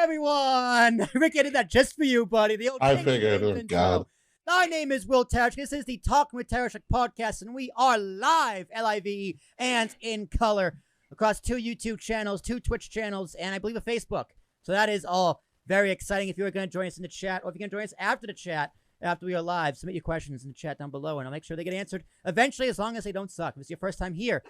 everyone? Ricky, I did that just for you, buddy. The old I King figured. Rickie Oh, God. My name is Will Tarashuk. This is the Talking with Tarashuk Podcast, and we are live, L-I-V-E, and in color across 2 YouTube channels, 2 Twitch channels, and I believe a Facebook. So that is all very exciting. If you're going to join us in the chat, or if you're going to join us after the chat, after we are live, submit your questions in the chat down below, and I'll make sure they get answered eventually, as long as they don't suck. If it's your first time here,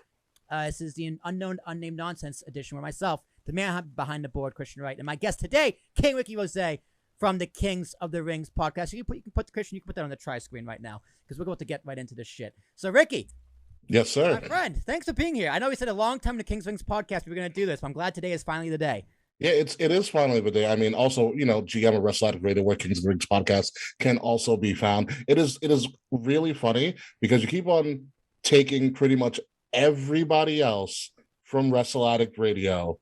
this is the Unknown Unnamed Nonsense edition, where myself, the man behind the board, Christian Wright, and my guest today, King Rickie Rozay, from the Kings of the Rings podcast. You can put Christian, you can put that on the tri-screen right now, because we're going to get right into this shit. So, Ricky. Yes, sir. My friend, thanks for being here. I know we said a long time in the Kings of the Rings podcast we were going to do this, but I'm glad today is finally the day. Yeah, it is finally the day. I mean, also, GM of Wrestling Radio, where Kings of the Rings podcast can also be found. It is really funny because you keep on taking pretty much everybody else from Wrestle Addict Radio,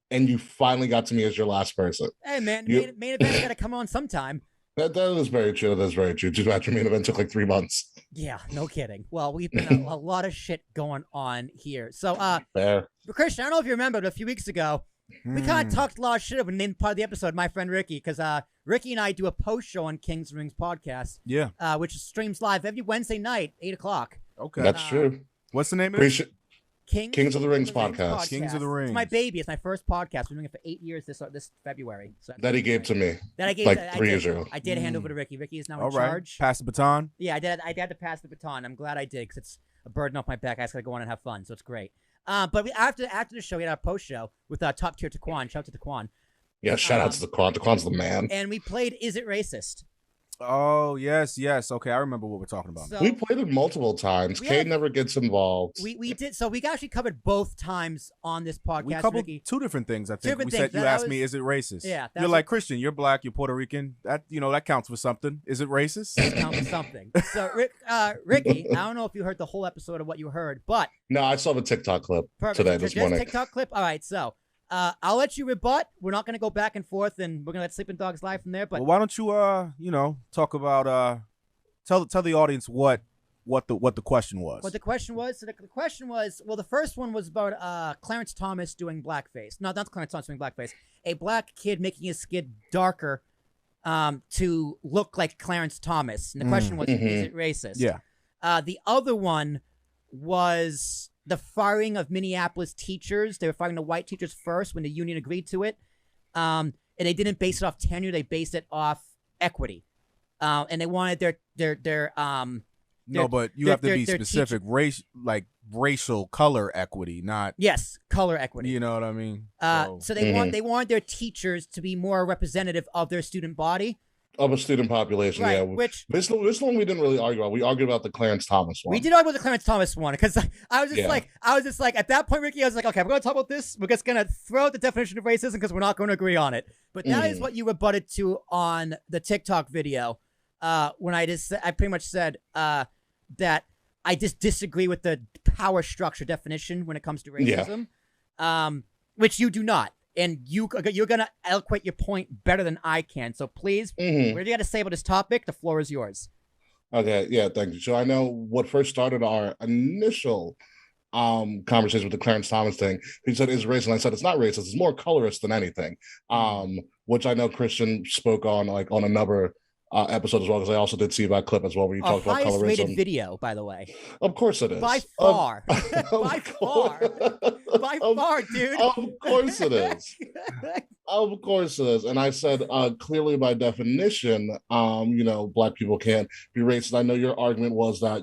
and you finally got to me as your last person. Hey, man, main event's got to come on sometime. That is very true. That is very true. Just after main event took like 3 months. Yeah, no kidding. Well, we've been a lot of shit going on here. So, Fair. Christian, I don't know if you remember, but a few weeks ago, we kind of talked a lot of shit about named part of the episode, my friend Ricky, because Ricky and I do a post show on Kings of the Rings podcast. Yeah. Which streams live every Wednesday night, 8 o'clock. Okay. That's true. What's the name of it? Kings of the Rings podcast. Kings of the Rings. It's my baby. It's my first podcast. We're doing it for 8 years this February. So That he gave to me. That I gave like 3 years ago. I did hand over to Ricky. Ricky is now All in right. charge. Pass the baton. Yeah, I had to pass the baton. I'm glad I did, because it's a burden off my back. I just got to go on and have fun, so it's great. But after the show, we had our post show with top tier Taquan. Shout out to Taquan. Yeah, shout out to Taquan. Taquan's the man. And we played Is It Racist? Oh, yes. Okay, I remember what we're talking about. So, We played it multiple times. Kate never gets involved. We did. So we actually covered both times on this podcast. We covered Ricky. 2 different things, I think. Different You things. asked me, is it racist? Yeah. You're like, Christian, you're black, you're Puerto Rican. That counts for something. Is it racist? That counts for something. So, Ricky, I don't know if you heard the whole episode of what you heard, but No, I saw the TikTok clip today, this just morning. TikTok clip? All right, so I'll let you rebut. We're not going to go back and forth, and we're going to let Sleeping Dogs live from there. But well, why don't you, talk about, tell the audience what the question was. What the question was? So the question was, well, the first one was about Clarence Thomas doing blackface. No, not Clarence Thomas doing blackface. A black kid making his skin darker to look like Clarence Thomas. And the question was, is it racist? Yeah. The other one was the firing of Minneapolis teachers. They were firing the white teachers first when the union agreed to it. And they didn't base it off tenure. They based it off equity. And they wanted their no, but you have to be specific. Racial color equity, not color equity. You know what I mean? So they want their teachers to be more representative of their student body. Of a student population, right, yeah. Which this one we didn't really argue about. We argued about the Clarence Thomas one. We did argue about the Clarence Thomas one because I was just like at that point, Ricky, I was like, okay, we're gonna talk about this. We're just gonna throw out the definition of racism because we're not going to agree on it. But that is what you rebutted to on the TikTok video. When I pretty much said that I just disagree with the power structure definition when it comes to racism, which you do not. And you're going to eloquate your point better than I can. So please, what do you got to say about this topic? The floor is yours. Okay, yeah, thank you. So I know what first started our initial conversation with the Clarence Thomas thing. He said, is racist? And I said, it's not racist. It's more colorist than anything, which I know Christian spoke on on another episode as well, because I also did see that clip as well where you talked about colorism. Highest rated video, by the way. Of course it is. By far. By far, dude. Of course it is. Of course it is. And I said, clearly by definition, black people can't be racist. I know your argument was that,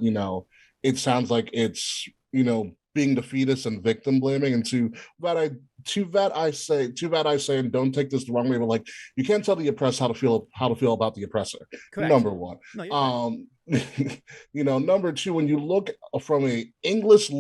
it sounds like it's, being defeatist and victim blaming. And to that I say, and don't take this the wrong way, but you can't tell the oppressed how to feel about the oppressor. Correct. Number one. No, number two, when you look from an English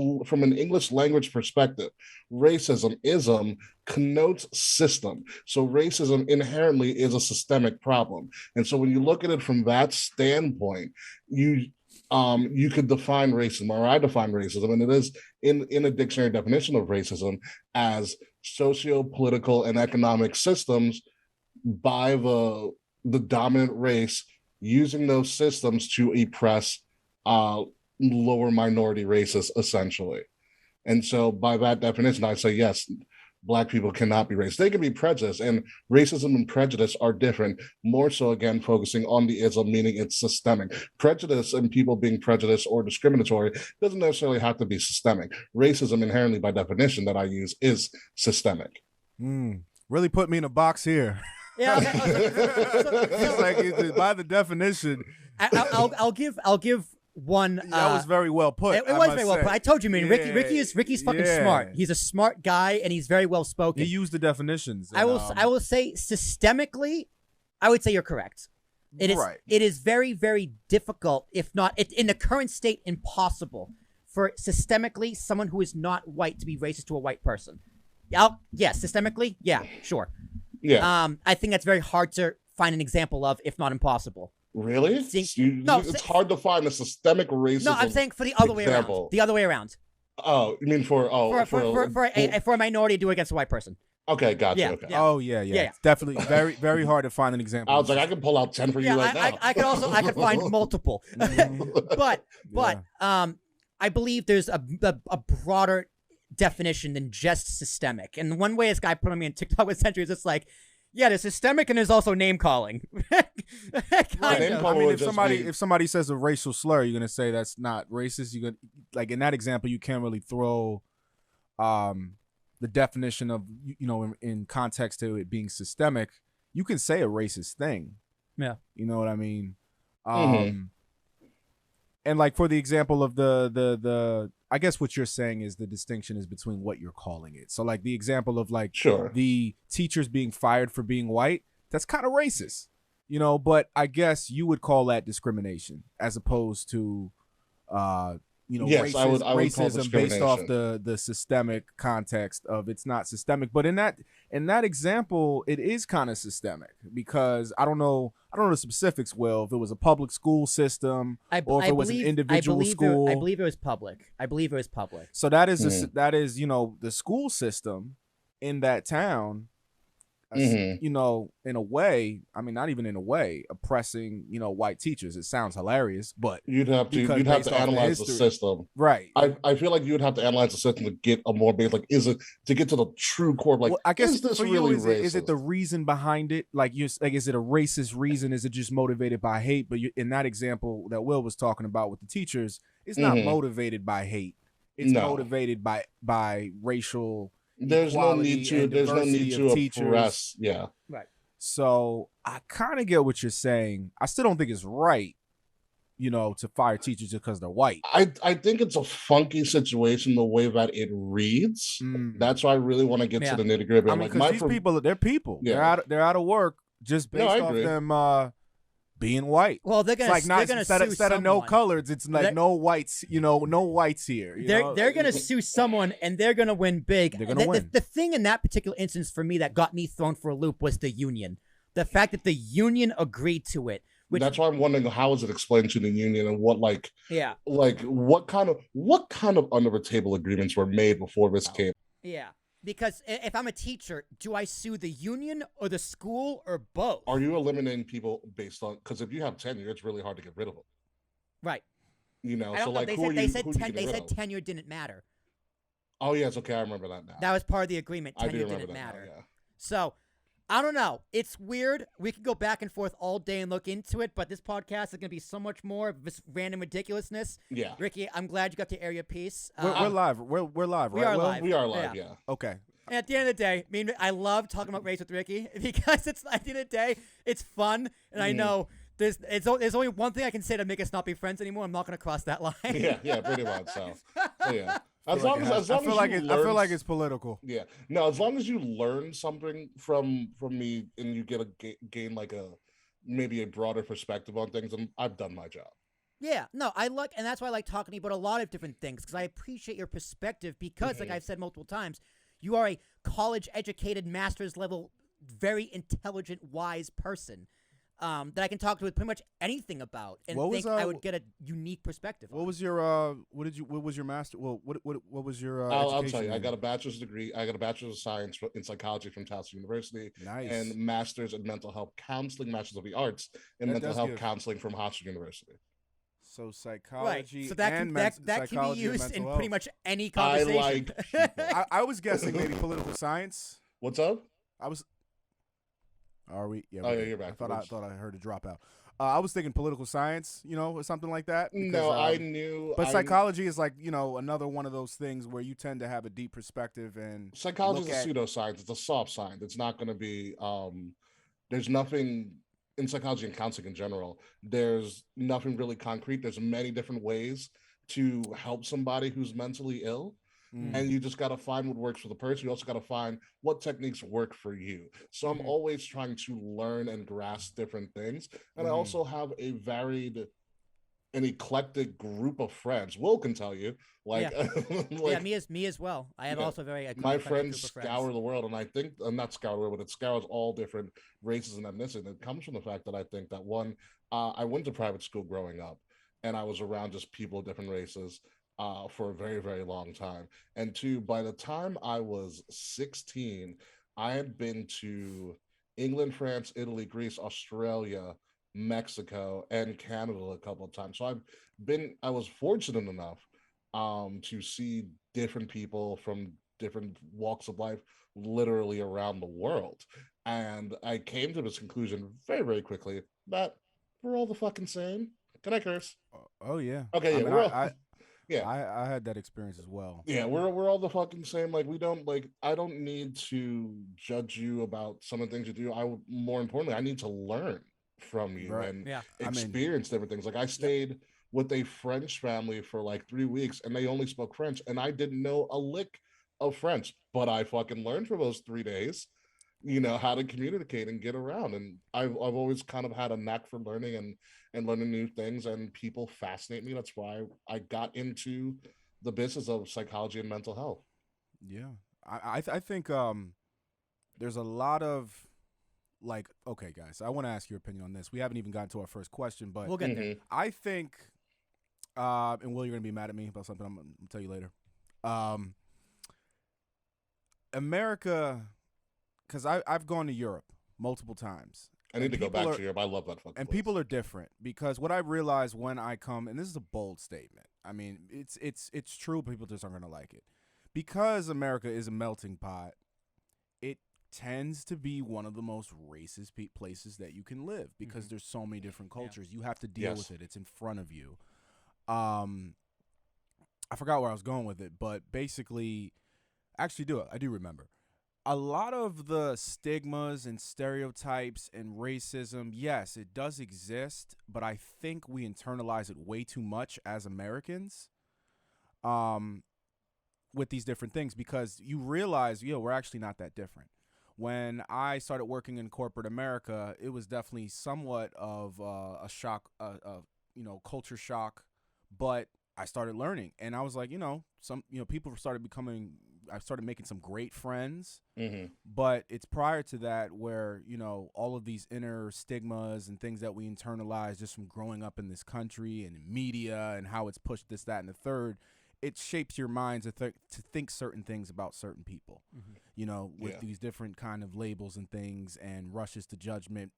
language perspective, racism connotes system. So racism inherently is a systemic problem. And so when you look at it from that standpoint, you could define racism, or I define racism, and it is in a dictionary definition of racism as socio-political and economic systems by the dominant race using those systems to oppress lower minority races, essentially. And so by that definition, I say, yes, Black people cannot be racist. They can be prejudiced, and racism and prejudice are different. More so, again, focusing on the ism, meaning it's systemic. Prejudice and people being prejudiced or discriminatory doesn't necessarily have to be systemic. Racism, inherently by definition that I use, is systemic. Really put me in a box here. Yeah, okay. It's like by the definition. I'll give one. That was very well put. It was very well put. I told you, man. Ricky's fucking smart. He's a smart guy, and he's very well spoken. He used the definitions. I will say systemically, I would say you're correct. It is right. It is very, very difficult, if not in the current state, impossible for systemically someone who is not white to be racist to a white person. Systemically, yeah, sure. Yeah. I think that's very hard to find an example of, if not impossible. Really? It's hard to find a systemic racism. No, I'm saying for the other way around. The other way around. Oh, you mean for a minority to do it against a white person? Okay, gotcha. Yeah, okay. yeah. Oh yeah. It's definitely very, very hard to find an example. I was like, I can pull out 10 for you right now. I could find multiple, but I believe there's a broader definition than just systemic. And one way this guy put on me on TikTok with Century is just like, yeah, there's systemic and there's also name calling. If somebody says a racial slur, you're gonna say that's not racist. You're gonna, like in that example, you can't really throw the definition of in context to it being systemic. You can say a racist thing. Yeah, you know what I mean. And like for the example of the I guess what you're saying is the distinction is between what you're calling it. So like the example of like the teachers being fired for being white, that's kind of racist, but I guess you would call that discrimination as opposed to yes, I would racism based off the systemic context of it's not systemic. But in that example, it is kind of systemic because I don't know the specifics. Will, if it was a public school system or if it was an individual school. I believe it was public. So that is the school system in that town. In a way, I mean, not even in a way, oppressing, white teachers. It sounds hilarious, but you'd have to analyze the system, right? I feel like you'd have to analyze the system to get a more base. Like, to get to the true core? Like, I guess is this for really you, racist? Is it the reason behind it? Like, is it a racist reason? Is it just motivated by hate? But in that example that Will was talking about with the teachers, it's not motivated by hate. It's motivated by racial. There's no need to oppress. Yeah. Right. So I kind of get what you're saying. I still don't think it's right, to fire teachers just because they're white. I think it's a funky situation the way that it reads. That's why I really want to get to the nitty gritty. I mean, because these people, they're people. Yeah. They're out of work just based off them being white. Well, they're gonna instead of no colors, it's like no whites. No whites here. They're gonna sue someone, and they're gonna win big. They're gonna win. The thing in that particular instance for me that got me thrown for a loop was the union. The fact that the union agreed to it. That's why I'm wondering how is it explained to the union and what what kind of under the table agreements were made before this came. Yeah. Because if I'm a teacher, do I sue the union or the school or both? Are you eliminating people based on, because if you have tenure, it's really hard to get rid of them. Right. So like they said tenure didn't matter. Oh yes, okay, I remember that now. That was part of the agreement. Tenure didn't matter. Now, yeah. So I don't know. It's weird. We could go back and forth all day and look into it, but this podcast is going to be so much more of this random ridiculousness. Yeah. Ricky, I'm glad you got to air your piece. We're live. We're live, right? We are live. We are live, yeah. Okay. And at the end of the day, I love talking about race with Ricky because at the end of the day, it's fun, and I know there's only one thing I can say to make us not be friends anymore. I'm not going to cross that line. Yeah, pretty much. So yeah. I feel like it's political. Yeah. No, as long as you learn something from me and you get gain like maybe a broader perspective on things, and I've done my job. Yeah, no, and that's why I like talking to you about a lot of different things because I appreciate your perspective because, like I've said multiple times, you are a college-educated, master's level, very intelligent, wise person. That I can talk to with pretty much anything about, and I would get a unique perspective. What was your what was your master? Well, what was your? I'll tell you. I got a bachelor's degree. I got a bachelor's of science in psychology from Towson University. Nice. And master's in mental health counseling, master's of the arts in mental health counseling from Hofstra University. So psychology, right? So that and that can be used in pretty much any conversation. I like people. I was guessing maybe political science. What's up? Are we? Yeah. Oh, yeah, you're back. I thought I heard a dropout. I was thinking political science, or something like that. Because, no, I knew. But psychology is like, another one of those things where you tend to have a deep perspective and psychology is a pseudoscience. It's a soft science. It's not going to be. There's nothing in psychology and counseling in general. There's nothing really concrete. There's many different ways to help somebody who's mentally ill. And you just got to find what works for the person. You also got to find what techniques work for you. So I'm always trying to learn and grasp different things. And I also have a varied and eclectic group of friends. Will can tell you, me as well. I have also very my friends scour the world, and I think, not scour the world, but it scours all different races and ethnicities. And it comes from the fact that I think that one, I went to private school growing up, and I was around just people of different races. For a very, very long time. And two, by the time I was 16, I had been to England, France, Italy, Greece, Australia, Mexico, and Canada a couple of times. So I was fortunate enough to see different people from different walks of life literally around the world. And I came to this conclusion very, very quickly that we're all the fucking same. Can I curse? Oh, yeah. Okay, yeah. Yeah, I had that experience as well. Yeah, we're all the fucking same. Like, we don't I don't need to judge you about some of the things you do. More importantly, I need to learn from you and experience different things. Like, I stayed with a French family for like 3 weeks, and they only spoke French, and I didn't know a lick of French, but I fucking learned for those 3 days. How to communicate and get around. And I've always kind of had a knack for learning and learning new things, and people fascinate me. That's why I got into the business of psychology and mental health. Yeah. I think there's a lot of okay, guys, I want to ask your opinion on this. We haven't even gotten to our first question, but we'll get there. I think, and Will, you're going to be mad at me about something I'm going to tell you later. America... Because I've gone to Europe multiple times. I need to go back to Europe. I love that fucking place. People are different because what I realize when I come, and this is a bold statement. I mean, it's true. People just aren't going to like it. Because America is a melting pot, it tends to be one of the most racist places that you can live because there's so many different cultures. You have to deal with it. It's in front of you. I forgot where I was going with it, but basically, I do remember. A lot of the stigmas and stereotypes and racism, yes, it does exist, but I think we internalize it way too much as Americans with these different things because you realize, we're actually not that different. When I started working in corporate America, it was definitely somewhat of a shock, culture shock, but I started learning, and I was like, people I started making some great friends, but it's prior to that where, all of these inner stigmas and things that we internalize just from growing up in this country and in media and how it's pushed this, that, and the third, it shapes your mind to think certain things about certain people, with these different kind of labels and things and rushes to judgment,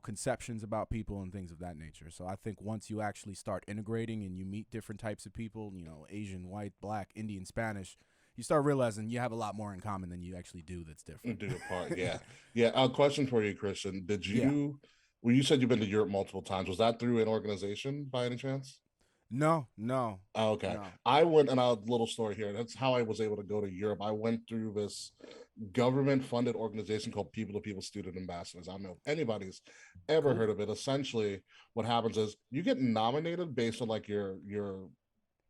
conceptions about people and things of that nature. So I think once you actually start integrating and you meet different types of people, Asian, white, black, Indian, Spanish, you start realizing you have a lot more in common than you actually do that's different. Do apart, yeah. Yeah, question for you, Christian. Did you, well, you said you've been to Europe multiple times. Was that through an organization by any chance? No. Oh, okay. No. I went, and a little story here. That's how I was able to go to Europe. I went through this government-funded organization called People to People Student Ambassadors. I don't know if anybody's ever heard of it. Essentially, what happens is you get nominated based on like your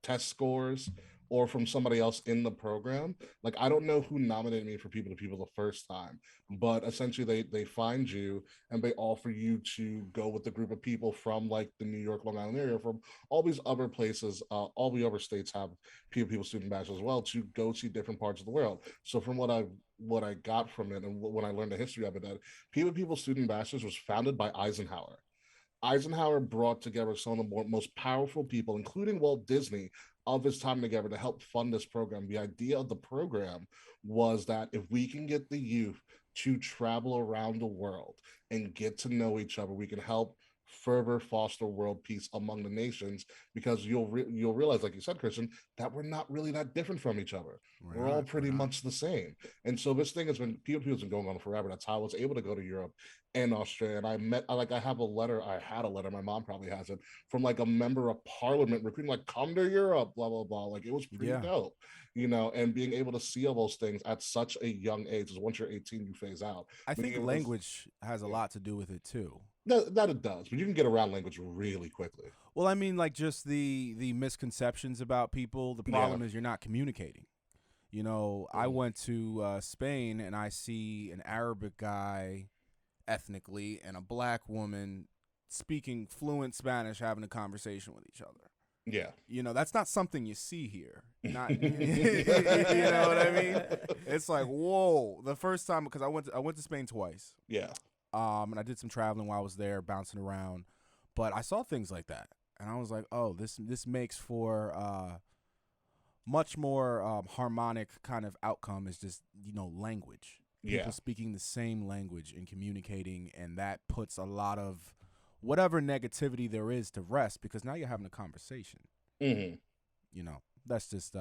test scores or from somebody else in the program. Like, I don't know who nominated me for People to People the first time, but essentially they find you and they offer you to go with the group of people from like the New York, Long Island area, from all these other places. All the other states have People to People Student Ambassadors as well, to go see different parts of the world. So from what I got from it, and when I learned the history of it, that People to People Student Ambassadors was founded by Eisenhower. Eisenhower brought together some of the most powerful people, including Walt Disney, of his time together to help fund this program. The idea of the program was that if we can get the youth to travel around the world and get to know each other, we can help further foster world peace among the nations, because you'll realize, like you said, Christian, that we're not really that different from each other. We're all pretty much the same. And so this thing has been going on forever. That's how I was able to go to Europe and Australia. And I had a letter, my mom probably has it, from like a member of parliament recruiting, like, come to Europe, blah, blah, blah. Like, it was pretty dope, and being able to see all those things at such a young age, because once you're 18, you phase out. I think language has a lot to do with it too. That it does, but you can get around language really quickly. Well, I mean, like, just the misconceptions about people. The problem is you're not communicating. I went to Spain, and I see an Arabic guy ethnically and a black woman speaking fluent Spanish having a conversation with each other. Yeah. That's not something you see here. Not, you know what I mean? It's like, whoa. The first time, because I went to Spain twice. Yeah. And I did some traveling while I was there, bouncing around. But I saw things like that. And I was like, oh, this makes for much more harmonic kind of outcome, is just, language. People speaking the same language and communicating, and that puts a lot of whatever negativity there is to rest, because now you're having a conversation. Mm-hmm. That's just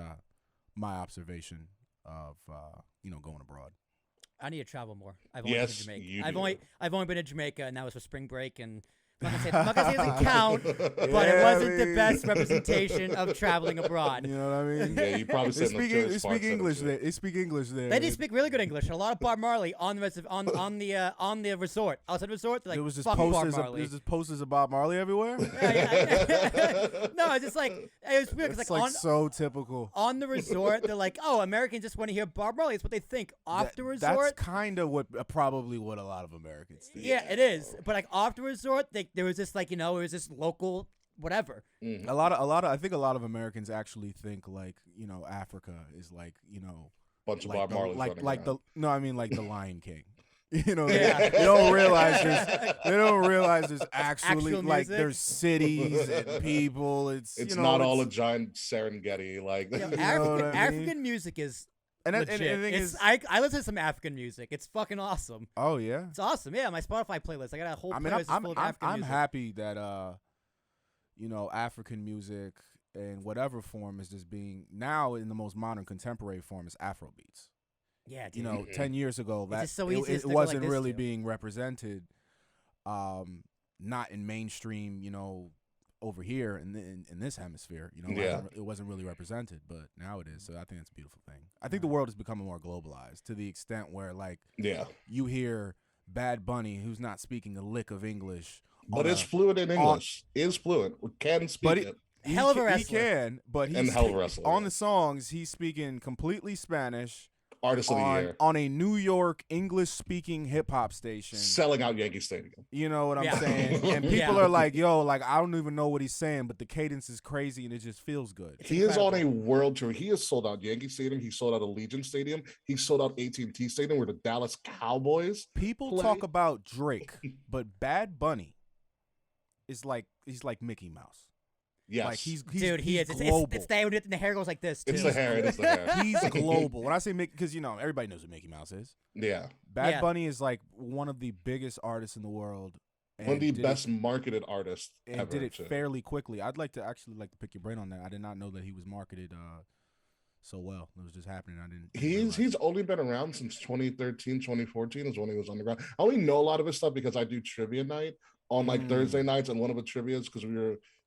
my observation of going abroad. I need to travel more. I've only been to Jamaica. I've only been to Jamaica, and that was for spring break, and I'm not gonna say it doesn't count, but it wasn't the best representation of traveling abroad. You know what I mean? Yeah, you probably said they speak English there. They speak English there. They do speak really good English. A lot of Bob Marley on the on the resort. Outside the resort, like, there was just fuck posters. Bob Marley. There's just posters of Bob Marley everywhere. No, it's just like, it was weird. It's like so typical. On the resort, they're like, oh, Americans just want to hear Bob Marley. It's what they think. Off the resort, that's kind of probably what a lot of Americans think. Yeah, it is. But like off the resort, there was this, like, it was this local whatever. Mm-hmm. I think a lot of Americans actually think, like, Africa is like, bunch of like Bob Marley, like the Lion King. They don't realize there's actually like, there's cities and people. It's not all a giant Serengeti, like. African music is. And the thing is, I listen to some African music. It's fucking awesome. Oh yeah, it's awesome. Yeah, my Spotify playlist. I got a whole playlist full of African music. I'm happy that African music in whatever form is just being now in the most modern contemporary form is Afro beats. Yeah, dude. 10 years ago that it wasn't really being represented, not in mainstream, over here in this hemisphere, it wasn't really represented, but now it is. So I think that's a beautiful thing. I think the world is becoming more globalized to the extent where, like, you hear Bad Bunny, who's not speaking a lick of English, but is fluent in English, can speak it. Hell of a wrestler. He can, but he's on the songs. He's speaking completely Spanish. Artist of the Year on a New York English-speaking hip-hop station, selling out Yankee Stadium. You know what I'm saying? And people are like, "Yo, like, I don't even know what he's saying, but the cadence is crazy and it just feels good." He is on a world tour. He has sold out Yankee Stadium. He sold out Allegiant Stadium. He sold out AT&T Stadium, where the Dallas Cowboys. People talk about Drake, but Bad Bunny is like, he's like Mickey Mouse. Yes. Like, he's he is. Global. It's the hair goes like this, too. It's the hair. It is the hair. He's global. When I say Mickey, because, everybody knows what Mickey Mouse is. Yeah. Bad Bunny is like one of the biggest artists in the world. One of the best marketed artists and ever. Did it fairly quickly. I'd like to pick your brain on that. I did not know that he was marketed so well. It was just happening. I didn't. He's only been around since 2013, 2014 is when he was underground. I only know a lot of his stuff because I do trivia night on like Thursday nights, and one of the trivias, because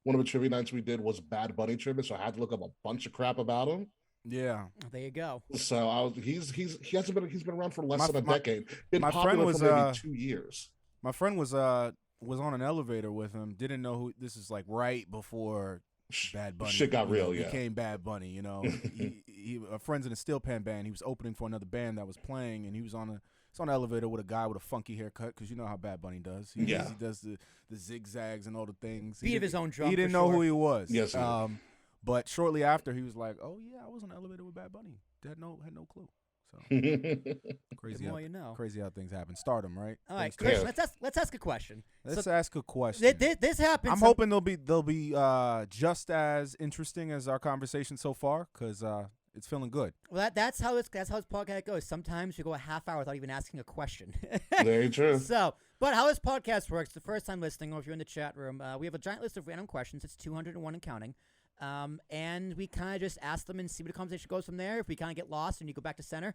one of the trivia nights we did was Bad Bunny trivia, so I had to look up a bunch of crap about him. Yeah, there you go. So he's been around for less than a decade. Been popular for maybe 2 years. My friend was on an elevator with him. Didn't know who this is, like right before Bad Bunny shit got real. Became Bad Bunny. He a friend's in a steel pan band. He was opening for another band that was playing, and he was on an elevator with a guy with a funky haircut, because you know how Bad Bunny does. He does the zigzags and all the things. Beat of his own drum. He didn't know who he was. Yes. But shortly after, he was like, "Oh yeah, I was on the elevator with Bad Bunny. Had no clue." So crazy. The more you know. Crazy how things happen. Stardom, right? All right, Chris. Let's ask a question. Let's ask a question. This happens. I'm hoping they'll be just as interesting as our conversation so far, because it's feeling good. Well, that's how this podcast goes. Sometimes you go a half hour without even asking a question. Very true. So But how this podcast works, the first time listening, or if you're in the chat room, we have a giant list of random questions. It's 201 and counting. And we kind of just ask them and see where the conversation goes from there. If we kind of get lost and you go back to center,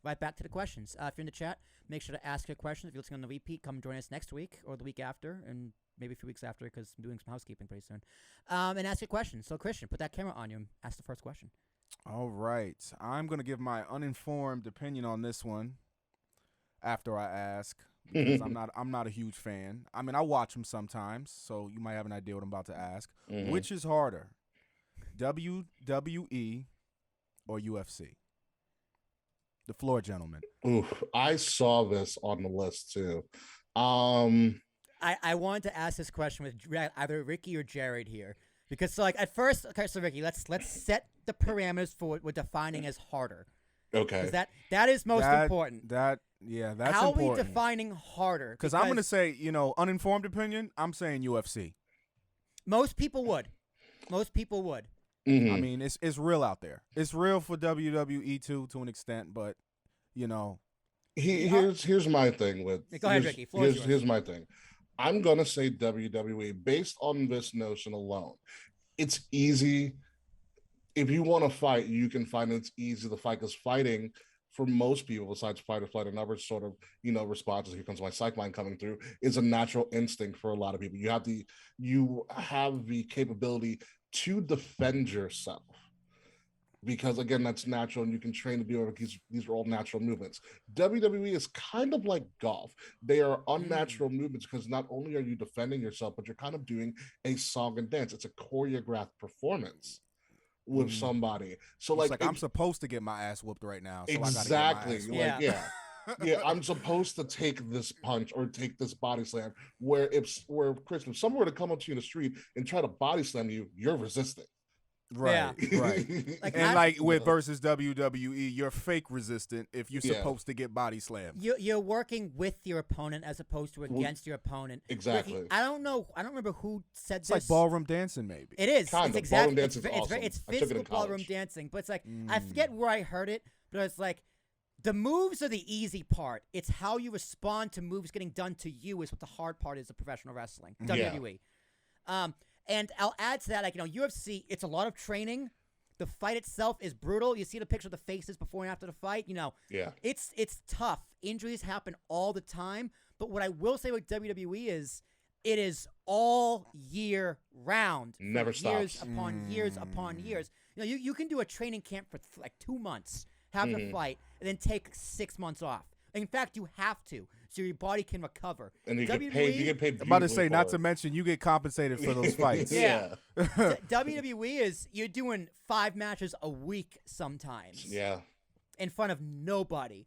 right back to the questions. If you're in the chat, make sure to ask your questions. If you're listening on the repeat, come join us next week or the week after, and maybe a few weeks after because I'm doing some housekeeping pretty soon. And ask your questions. So, Christian, put that camera on you and ask the first question. All right. I'm going to give my uninformed opinion on this one after I ask because I'm not a huge fan. I mean, I watch them sometimes, so you might have an idea what I'm about to ask. Which is harder, WWE or UFC? The floor, gentlemen. Oof, I saw this on the list too. I wanted to ask this question with either Ricky or Jared here because, so like at first, okay, so Ricky, let's set the parameters for what we're defining as harder. Okay, because that is most important. That's how important. are we defining harder? Because I'm gonna say, uninformed opinion. I'm saying UFC. Most people would. I mean, it's real out there. It's real for WWE too, to an extent, but here's my thing with. Go ahead, Ricky. Here's my thing. I'm gonna say WWE based on this notion alone. It's easy. If you want to fight, you can find it's easy to fight because fighting for most people, besides fight or flight and other sort of responses, here comes my psych mind coming through, is a natural instinct for a lot of people. You have the capability to defend yourself because again, that's natural and you can train to do it. These are all natural movements. WWE is kind of like golf. They are unnatural movements because not only are you defending yourself, but you're kind of doing a song and dance. It's a choreographed performance with somebody. So like I'm supposed to get my ass whooped right now. So exactly. I gotta get my ass Yeah, I'm supposed to take this punch or take this body slam. Chris, if someone were to come up to you in the street and try to body slam you, you're resisting. Right, right. With versus WWE, you're fake resistant if you're supposed to get body slammed. You're working with your opponent as opposed to against your opponent. Exactly. Ricky, I don't remember who said it's this. Like ballroom dancing, maybe. It is. Kind it's of. exactly. Ballroom dancing is it's physical ballroom dancing, but it's like I forget where I heard it, but it's like the moves are the easy part. It's how you respond to moves getting done to you is what the hard part is of professional wrestling. WWE. And I'll add to that, UFC, it's a lot of training. The fight itself is brutal. You see the picture of the faces before and after the fight. It's tough. Injuries happen all the time. But what I will say with WWE is it is all year round. Never stops. Years upon years upon years. You can do a training camp for like 2 months, have the fight, and then take 6 months off. In fact, you have to, so your body can recover. And you get paid. I'm about to say, not to mention, you get compensated for those fights. Yeah. WWE is, you're doing 5 matches a week sometimes. Yeah. In front of nobody.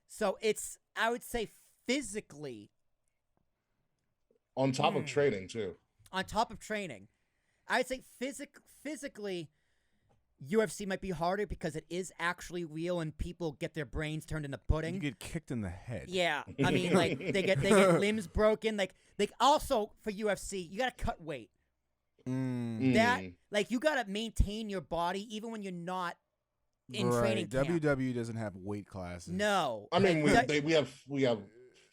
So it's, I would say, physically. On top of training, too. On top of training. I would say physically, UFC might be harder because it is actually real and people get their brains turned into pudding. You get kicked in the head. Yeah. I mean, like, they get limbs broken. Like also, for UFC, you got to cut weight. That, like, you got to maintain your body even when you're not in training camp. WWE doesn't have weight classes. No. I mean, we have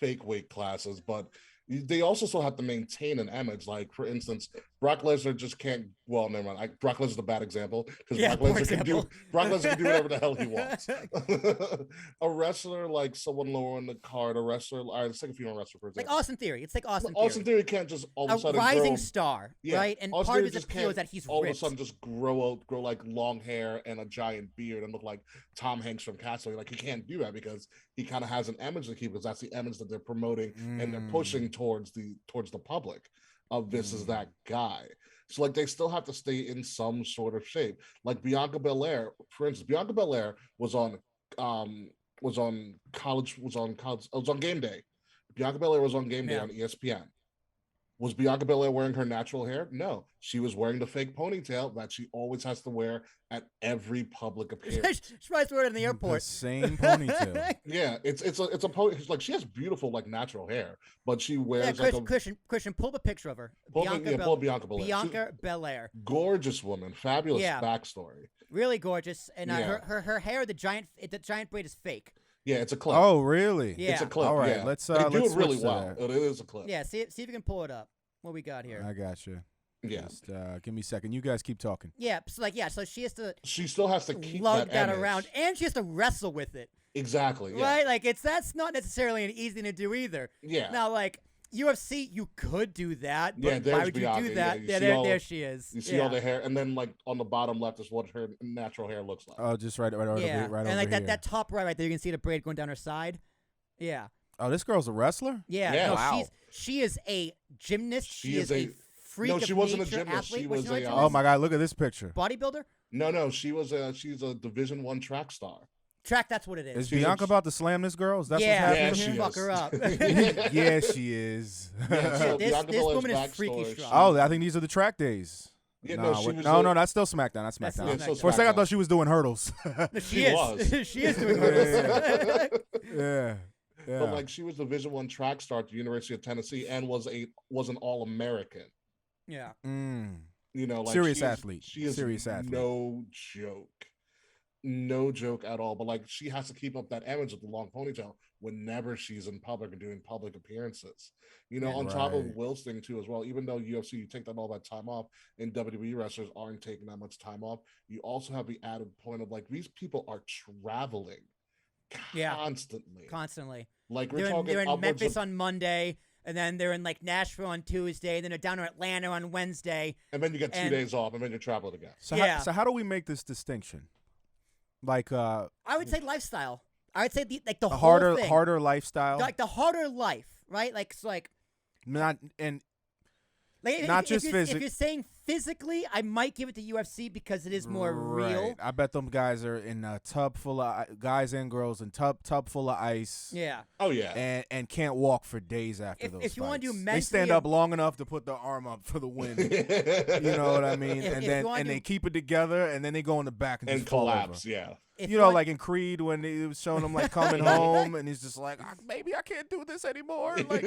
fake weight classes, but they also still have to maintain an image. Like, for instance, Brock Lesnar just can't. Well, never mind. Brock Lesnar's a bad example because Brock Lesnar can do whatever the hell he wants. A wrestler like someone lower on the card, a wrestler. All right, let's take a female wrestler for example. Like Austin Theory. It's like Austin Theory. Austin Theory can't just all of a sudden rising star, right? And Austin part Theory of his appeal is that he's all ripped. of a sudden just grow like long hair and a giant beard and look like Tom Hanks from Castaway. Like, he can't do that because he kind of has an image to keep because that's the image that they're promoting and they're pushing towards the public of this is that guy. So like they still have to stay in some sort of shape. Like Bianca Belair, for instance, Bianca Belair was on Game Day. Bianca Belair was on Game Day on ESPN. Was Bianca Belair wearing her natural hair? No. She was wearing the fake ponytail that she always has to wear at every public appearance. She tries to wear it in the airport. The same ponytail. Yeah, it's a pony. It's like she has beautiful like natural hair, but she wears Christian, pull up a picture of her. Pull Bianca Belair. Bianca Belair. Gorgeous woman, fabulous backstory. Really gorgeous, and her hair, the giant braid is fake. Yeah, it's a clip. Oh, really? Yeah. It's a clip. All right, yeah. let's They do let's it really switch to well. that. It is a clip. Yeah, see if you can pull it up. What we got here? I got you. Yeah. Just give me a second. You guys keep talking. Yeah, so she has to She still has to keep lug that image. around, and she has to wrestle with it. Exactly. Yeah. Right? Like that's not necessarily an easy thing to do either. Yeah. Now, like UFC, you could do that, but Yeah, there's why would you Bianca. do that? Yeah, Yeah, there she is. You see all the hair, and then like on the bottom left is what her natural hair looks like. Oh, just right yeah, over and like here. that top right there, you can see the braid going down her side. Yeah. Oh, this girl's a wrestler? Yeah. Yeah. No, Wow. she is a gymnast. She is a freak No, of she wasn't a nature gymnast. athlete. She Was was she a, not Oh my God, look at this picture. bodybuilder? No, she's a Division I track star. Track, that's what it Is is. Bianca about to slam this girl? Is that Yeah, what's she happening is. fuck her up. here? Yeah, she is. Yeah, so this Bianca this Belair's woman is freaky backstory, strong. Oh, I think these are the track days. Yeah, Nah, no, she was no, that's still SmackDown. That's That's SmackDown. still For a second, I SmackDown. thought she was doing hurdles. She was. is. She is doing hurdles. yeah. But like she was Division I track star at the University of Tennessee and was an All-American. Yeah. Mm. You know, like Serious she is- athlete. She is Serious athlete. No joke at all. But like she has to keep up that image of the long ponytail whenever she's in public and doing public appearances. You know, on top of Right. Will's thing too as well. Even though UFC, you take all that time off, and WWE wrestlers aren't taking that much time off. You also have the added point of like these people are traveling Yeah. constantly. Like we're They're talking in upwards Memphis of, on Monday, and then they're in like Nashville on Tuesday, then they're down in Atlanta on Wednesday. and then you get 2 and- days off, and then you're traveling again. So, Yeah. how do we make this distinction? Like I would say lifestyle. I would say the a whole thing. harder lifestyle. Like the harder life, right? Like it's like Not and Like, Not if just you're, physic- If you're saying physically, I might give it to UFC because it is more real. Right. I bet them guys are in a tub full of guys and girls in tub full of ice. Yeah. Oh yeah. And can't walk for days after If- those if you wanna do fights. They mentally stand and- up long enough to put their arm up for the win. You know what I mean? If- and if then you wanna and do- they keep it together and then they go in the back and, and just fall collapse. over. Yeah. If You know, want- like in Creed when he was showing him like coming home and he's just like, maybe I can't do this anymore. Like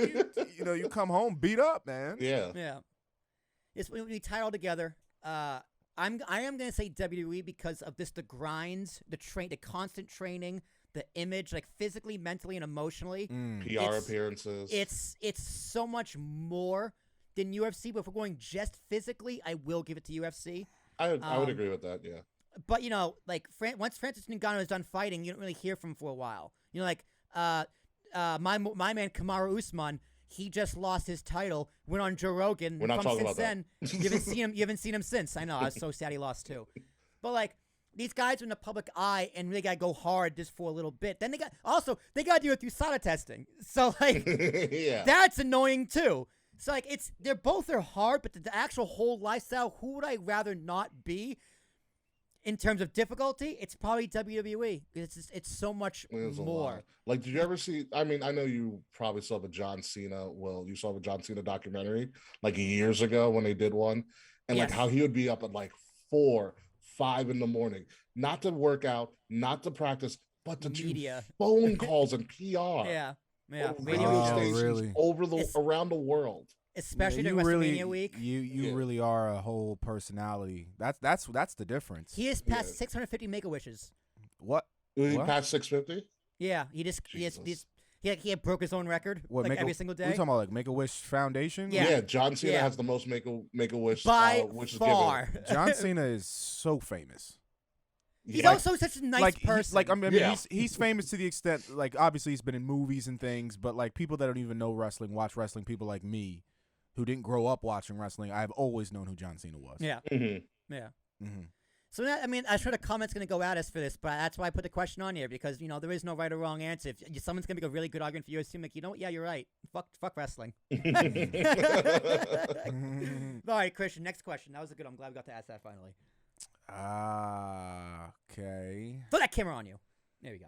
you come home beat up, man. Yeah. Yeah. It's when we tie it all together. I am gonna say WWE because of this: the grinds, the constant training, the image, like physically, mentally, and emotionally. PR appearances. It's so much more than UFC. But if we're going just physically, I will give it to UFC. I would agree with that. Yeah. But you know, like once Francis Ngannou is done fighting, you don't really hear from him for a while. You know, like my man Kamaru Usman. He just lost his title, went on Joe Rogan. We're not talking since about that. then, you haven't seen him since. I know. I was so sad he lost too. But like these guys are in the public eye and really gotta go hard just for a little bit. Then they got to do it through SADA testing. So like Yeah. that's annoying too. So like they're both hard, but the actual whole lifestyle, who would I rather not be? In terms of difficulty, it's probably WWE. It's so much There's a more. lot. Like, did you ever see? I mean, I know you probably saw the John Cena. Well, you saw the John Cena documentary like years ago when they did one, and like Yes. how he would be up at like 4, 5 in the morning, not to work out, not to practice, but to Media. do phone calls and PR. Yeah. over Radio radio shows. stations really? around the world. Especially Yeah, during really, WrestleMania week. You Yeah. really are a whole personality. That's the difference. He has passed Yeah. 650 Make-A-Wishes. What? He What? passed 650. Yeah, he had broke his own record What? like every single We day. talking about like Make-A-Wish Foundation? Yeah. Yeah, John Cena Yeah. has the most Make-A-Wish By wishes far. given. John Cena is so famous. He's Yeah. also such a nice person. I mean, Yeah. he's famous to the extent like obviously he's been in movies and things, but like people that don't even know wrestling, watch wrestling. People like me, who didn't grow up watching wrestling, I've always known who John Cena was. Yeah. Mhm. Yeah. Mm-hmm. So that, I mean, I'm sure the comments going to go at us for this, but that's why I put the question on here because you know there is no right or wrong answer. If someone's going to make a really good argument for you, assume like you know what? Yeah, you're right. Fuck wrestling. All right, Christian. Next question. That was a good one. I'm glad we got to ask that finally. Okay. Throw that camera on you. There we go.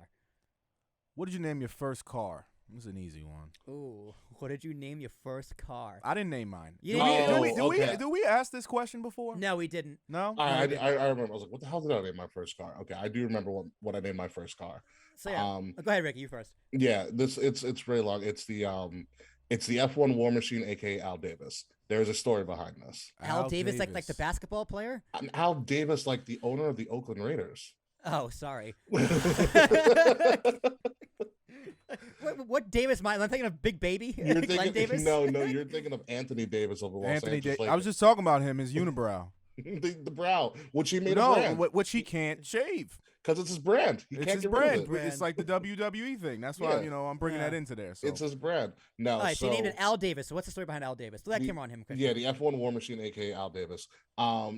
What did you name your first car? This is an easy one. Ooh, what did you name your first car? I didn't name mine. You Did didn't we- name did we- okay. did we ask this question before? No, we didn't. No? I remember. I was like, "What the hell did I name my first car?" Okay, I do remember what I named my first car. So yeah, go ahead, Ricky. You first. Yeah, it's really long. It's the F1 War Machine, aka Al Davis. There's a story behind this. Al Davis, like the basketball player. Al Davis, like the owner of the Oakland Raiders. Oh, sorry. Davis. I'm thinking of Big Baby. You're Glenn thinking, Davis. No, you're thinking of Anthony Davis of the Los Angeles Lakers. I was just talking about him, his unibrow. the brow, which he made a brand. Which he can't shave. Because it's his brand. He can't get rid of it. It's like the WWE thing. That's why, I'm bringing that into there. So. It's his brand. No, all right, so you named it Al Davis. So what's the story behind Al Davis? Throw that camera on him, Christian. Yeah, the F1 War Machine, a.k.a. Al Davis.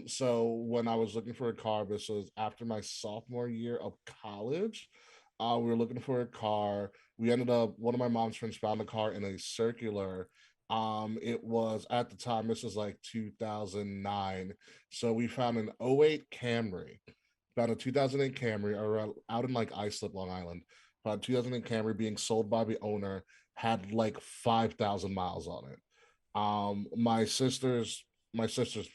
So when I was looking for a car, this was after my sophomore year of college. We were looking for a car. We ended up, one of my mom's friends found a car in a circular. It was, at the time, this was like 2009. So we found an 08 Camry. Found a 2008 Camry out in like Islip, Long Island. Found a 2008 Camry being sold by the owner, had like 5,000 miles on it. My sister's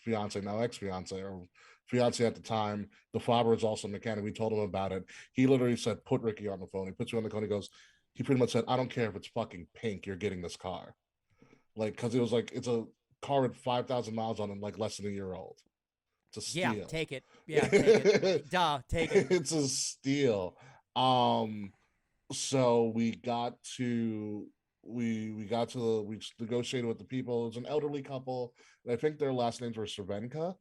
fiance, now ex-fiance, or fiance at the time, the father was also a mechanic. We told him about it. He literally said, put Ricky on the phone. He puts you on the phone. He pretty much said, I don't care if it's fucking pink, you're getting this car. Like, because it was like, it's a car with 5,000 miles on it, like less than a year old. It's a steal. Yeah, take it. Yeah, take it. Duh, take it. It's a steal. So we negotiated with the people. It was an elderly couple. And I think their last names were Cervenka.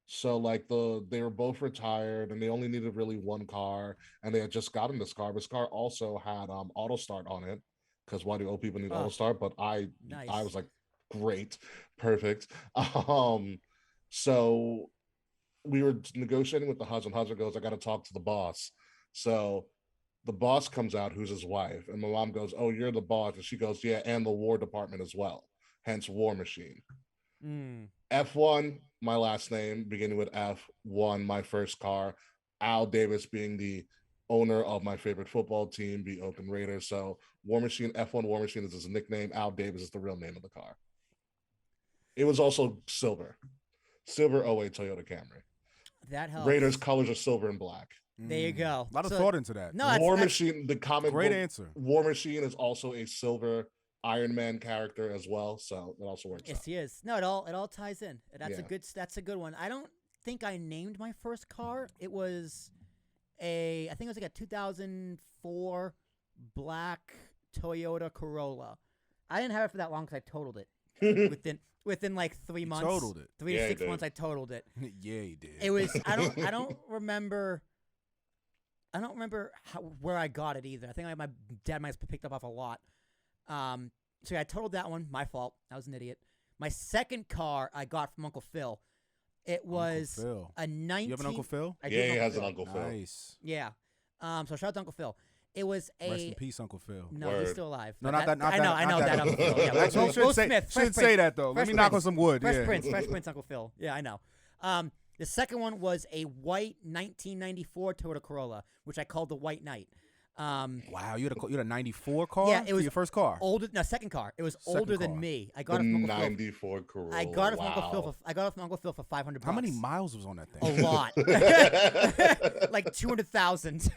So like they were both retired and they only needed really one car, and they had just gotten this car. This car also had auto start on it, because why do old people need auto start? But I was like, great, perfect. So we were negotiating with the husband. Husband goes, I got to talk to the boss. So the boss comes out, who's his wife, and my mom goes, oh, you're the boss. And she goes, yeah, and the War Department as well, hence War Machine. F1, my last name, beginning with F1, my first car. Al Davis being the owner of my favorite football team, the Oakland Raiders. So War Machine, F1 War Machine is his nickname. Al Davis is the real name of the car. It was also silver 08 Toyota Camry. That helps. Raiders colors are silver and black. There you go. A lot of thought into that. No, War Machine, the comic great book, answer. War Machine is also a silver Iron Man character as well, so it also works. Yes, out. he is. No, it all ties in. That's a good one. I don't think I named my first car. It was I think it was like a 2004 black Toyota Corolla. I didn't have it for that long because I totaled it within like 3 months. Totaled it. 3 to 6 months. I totaled it. Yeah, he did. It was. I don't remember. Where I got it either. I think my dad might have picked up off a lot. So yeah, I totaled that one. You was an idiot. My second car I got from Uncle Phil. It was a 19. You have an Uncle Phil? He has an Uncle Phil. Nice. Yeah. So shout out to Uncle Phil. It was a. Rest in peace, Uncle Phil. No, Word. he's still alive. No, not that. I know that Uncle Phil. Yeah, shouldn't say that though. Let me knock on some wood. Fresh Prince, Uncle Phil. Yeah, I know. The second one was a white 1994 Toyota Corolla, which I called the White Knight. Wow, you had a 94 car? Yeah, it was your first car. Second car. It was older than me. I got it from Uncle 94 Corolla. I got it from Uncle Phil. I got it from Uncle Phil for $500. How many miles was on that thing? A lot, like 200,000.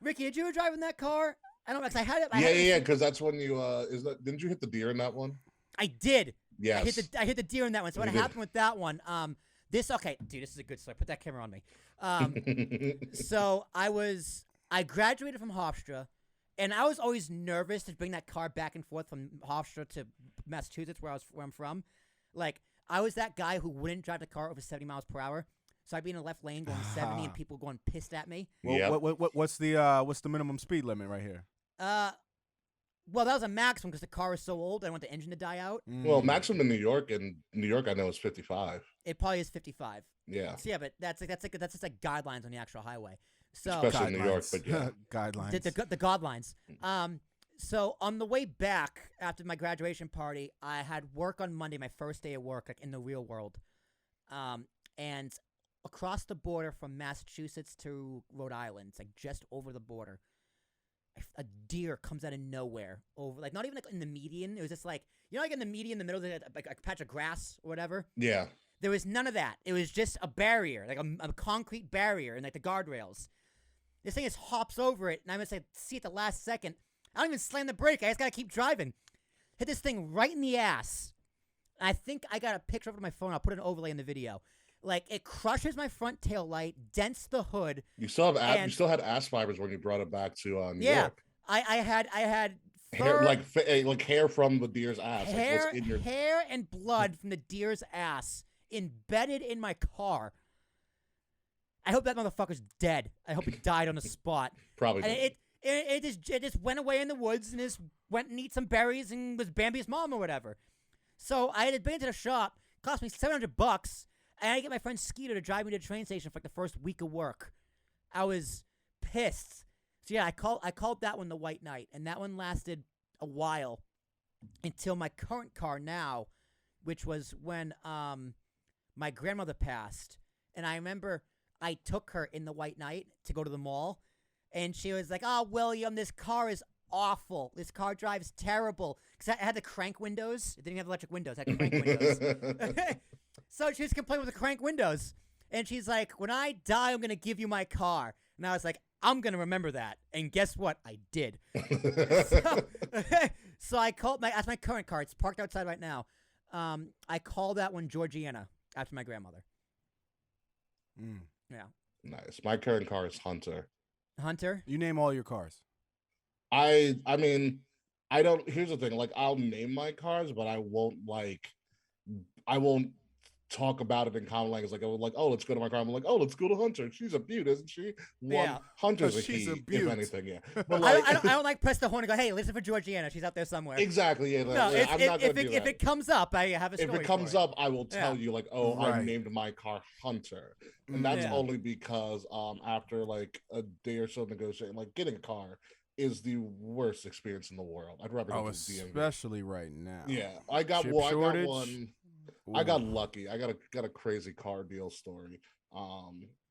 Ricky, did you ever drive in that car? I don't know. I had it. Yeah. Because that's when you didn't you hit the deer in that one? I did. Yes. I hit the deer in that one. So what happened with that one? This is a good story. Put that camera on me. So I graduated from Hofstra, and I was always nervous to bring that car back and forth from Hofstra to Massachusetts, where I'm from. Like, I was that guy who wouldn't drive the car over 70 miles per hour. So I'd be in a left lane going 70, and people going pissed at me. Well, what's the minimum speed limit right here? Well, that was a maximum because the car was so old. I didn't want the engine to die out. Well, maximum in New York I know is 55. It probably is 55. Yeah. So yeah, but that's just like guidelines on the actual highway. So especially in New York, but yeah, guidelines. The guidelines. So on the way back after my graduation party, I had work on Monday, my first day of work, like in the real world, and across the border from Massachusetts to Rhode Island, it's like just over the border. A deer comes out of nowhere over, like, not even like in the median. It was just like, like in the median, in the middle of like a patch of grass or whatever. Yeah. There was none of that. It was just a barrier, like a concrete barrier, and like the guardrails. This thing just hops over it, and I'm just like, see at the last second. I don't even slam the brake. I just gotta keep driving. Hit this thing right in the ass. I think I got a picture of it on my phone. I'll put an overlay in the video. Like, it crushes my front tail light, dents the hood. You still had ass fibers when you brought it back to New York. I had hair, like hair from the deer's ass. Hair and blood from the deer's ass embedded in my car. I hope that motherfucker's dead. I hope he died on the spot. Probably. And it just went away in the woods and just went and eat some berries and was Bambi's mom or whatever. So I had been to the shop. Cost me $700, and I had to get my friend Skeeter to drive me to the train station for like the first week of work. I was pissed. So yeah, I called that one the White Knight, and that one lasted a while until my current car now, which was when my grandmother passed, and I remember I took her in the White Knight to go to the mall, and she was like, "Oh, William, this car is awful. This car drives terrible." Because I had the crank windows. It didn't have electric windows. I had crank windows. So she was complaining with the crank windows. And she's like, "When I die, I'm going to give you my car." And I was like, "I'm going to remember that." And guess what? I did. So I called that's my current car. It's parked outside right now. I called that one Georgiana after my grandmother. Yeah. Nice. My current car is Hunter. Hunter? You name all your cars. I mean, I don't. Here's the thing. Like, I'll name my cars, but I won't talk about it in common language. Like, I would oh, let's go to my car. I'm like, oh, let's go to Hunter. She's a beaut, isn't she? Yeah. Hunter's a he, if anything. Yeah. But I don't press the horn and go, "Hey, listen for Georgiana. She's out there somewhere." Exactly. Yeah. No, I'm not gonna do that. If it comes up, I have a story. If it comes up, I will tell you, like, oh, right. I named my car Hunter, and that's only because after like a day or so negotiating, like getting a car is the worst experience in the world. I'd rather go to the DMV. Especially right now. Yeah, I got one. Ooh. I got lucky. I got a crazy car deal story.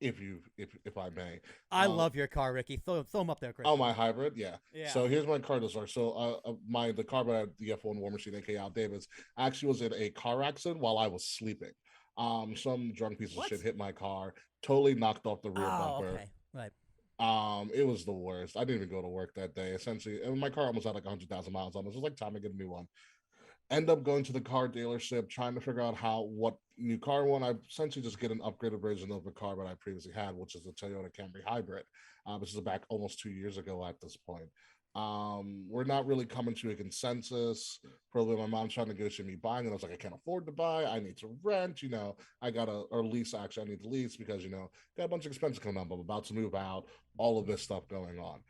If I may. I love your car, Ricky. Throw them up there, Chris. Oh, my hybrid, yeah. So here's my car deal story. So the car by the F1 War Machine, aka Al Davis, actually was in a car accident while I was sleeping. Some drunk piece of shit hit my car, totally knocked off the rear bumper. Okay. Right. It was the worst. I didn't even go to work that day. Essentially, and my car almost had like 100,000 miles on it. It was like time to get a new one. End up going to the car dealership, trying to figure out what new car I want. I essentially just get an upgraded version of the car that I previously had, which is a Toyota Camry Hybrid. This is back almost 2 years ago at this point. We're not really coming to a consensus. Probably my mom's trying to negotiate me buying it. I was like, I can't afford to buy. I need to rent. I got or lease. Actually, I need to lease because got a bunch of expenses coming up. I'm about to move out. All of this stuff going on.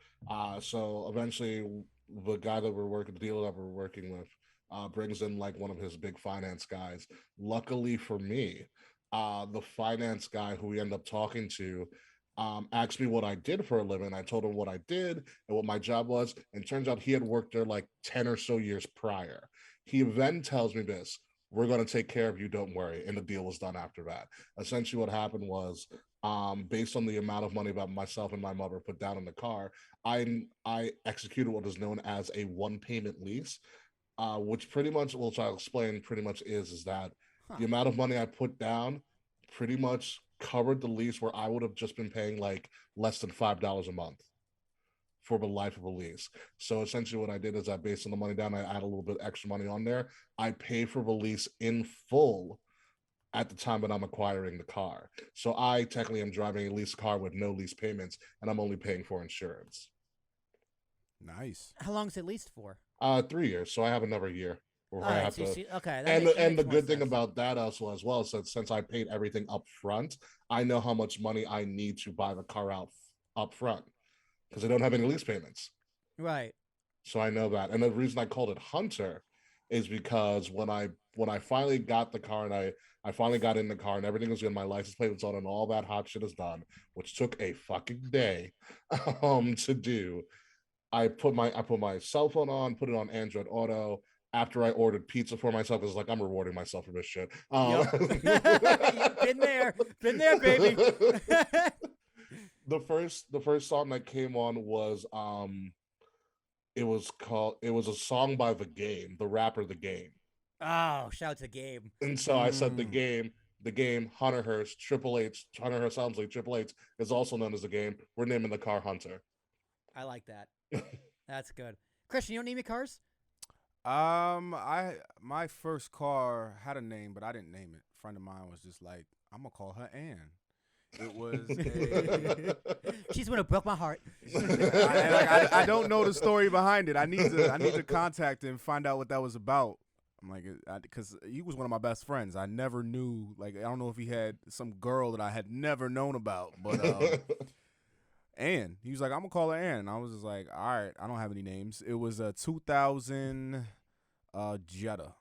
So eventually, the guy that the dealer that we're working with, brings in like one of his big finance guys. Luckily for me, the finance guy who we end up talking to asked me what I did for a living. I told him what I did and what my job was. And turns out he had worked there like 10 or so years prior. He then tells me this: "We're going to take care of you. Don't worry." And the deal was done after that. Essentially what happened was, based on the amount of money that myself and my mother put down in the car, I executed what is known as a one payment lease. Which pretty much, which I'll explain, pretty much is that the amount of money I put down pretty much covered the lease, where I would have just been paying like less than $5 a month for the life of a lease. So essentially what I did is I based on the money down, I add a little bit extra money on there. I pay for the lease in full at the time that I'm acquiring the car. So I technically am driving a leased car with no lease payments, and I'm only paying for insurance. Nice. How long is it leased for? 3 years, so I have another year. Okay. And the good thing about that also as well is that since I paid everything up front, I know how much money I need to buy the car out up front because I don't have any lease payments. Right. So I know that. And the reason I called it Hunter is because when I finally got the car and I finally got in the car and everything was good, my license plate was on and all that hot shit is done, which took a fucking day to do. I put my cell phone on, put it on Android Auto after I ordered pizza for myself. It's like I'm rewarding myself for this shit. Been there, baby. The first song that came on was it was a song by The Game, the rapper The Game. Oh, shout out to Game. And so I said The Game, Hunter Hearst, Triple H, Hunter Hearst sounds like Triple H is also known as The Game. We're naming the car Hunter. I like that. That's good. Christian, you don't name your cars? My first car had a name, but I didn't name it. A friend of mine was just like, I'm gonna call her Ann. It was a... She's the one who broke my heart. I don't know the story behind it. I need to contact him and find out what that was about. I'm like, because he was one of my best friends. I never knew, like, I don't know if he had some girl that I had never known about, but Ann. He was like, I'm gonna call her Ann. And I was just like, all right, I don't have any names. It was a 2000 Jetta.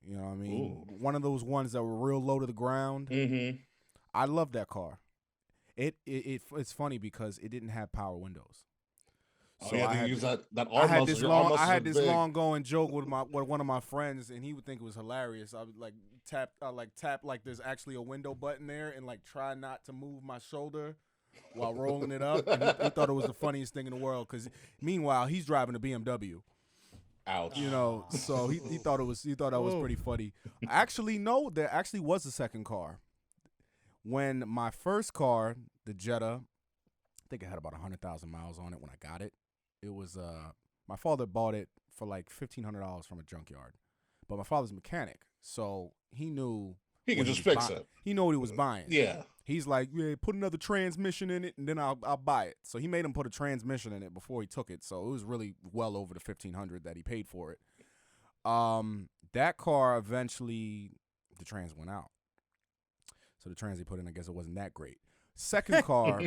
You know what I mean? Ooh. One of those ones that were real low to the ground. Mm-hmm. I love that car. It's funny because it didn't have power windows. So I had to use that arm muscle. I had this long going joke with one of my friends, and he would think it was hilarious. I would tap like there's actually a window button there, and like try not to move my shoulder while rolling it up. And he thought it was the funniest thing in the world. Because meanwhile, he's driving a BMW. Ouch. You know, so he thought that was pretty funny. Actually, no, there actually was a second car. When my first car, the Jetta, I think it had about 100,000 miles on it when I got it. It was my father bought it for like $1,500 from a junkyard, but my father's a mechanic, so he knew he could just fix it. He knew what he was buying. Yeah, he's like, yeah, put another transmission in it, and then I'll buy it. So he made him put a transmission in it before he took it. So it was really well over the $1,500 that he paid for it. That car eventually the trans went out, so the trans he put in, I guess it wasn't that great. Second car,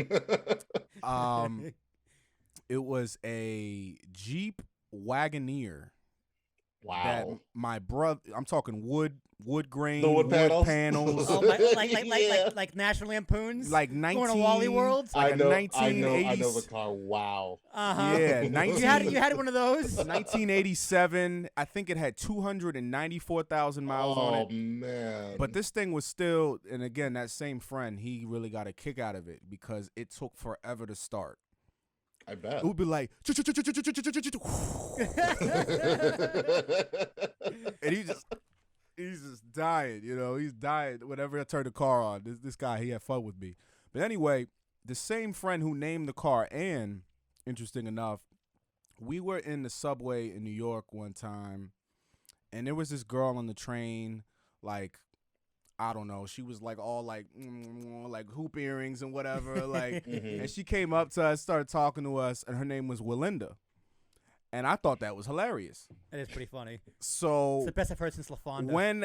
it was a Jeep Wagoneer. Wow. That my brother, I'm talking wood grain, the wood panels. Oh, like National Lampoons? Like 19... Going to Wally World? Like I know the car. Wow. Uh-huh. Yeah. You had one of those? 1987. I think it had 294,000 miles on it. Oh, man. But this thing was still, and again, that same friend, he really got a kick out of it because it took forever to start. I bet. It would be like, and he's just dying, you know. He's dying whenever I turn the car on. This guy, he had fun with me. But anyway, the same friend who named the car Ann, interesting enough, we were in the subway in New York one time, and there was this girl on the train, like, I don't know. She was like all like hoop earrings and whatever. Like, and she came up to us, started talking to us, and her name was Willinda. And I thought that was hilarious. It is pretty funny. So it's the best I've heard since LaFonda. When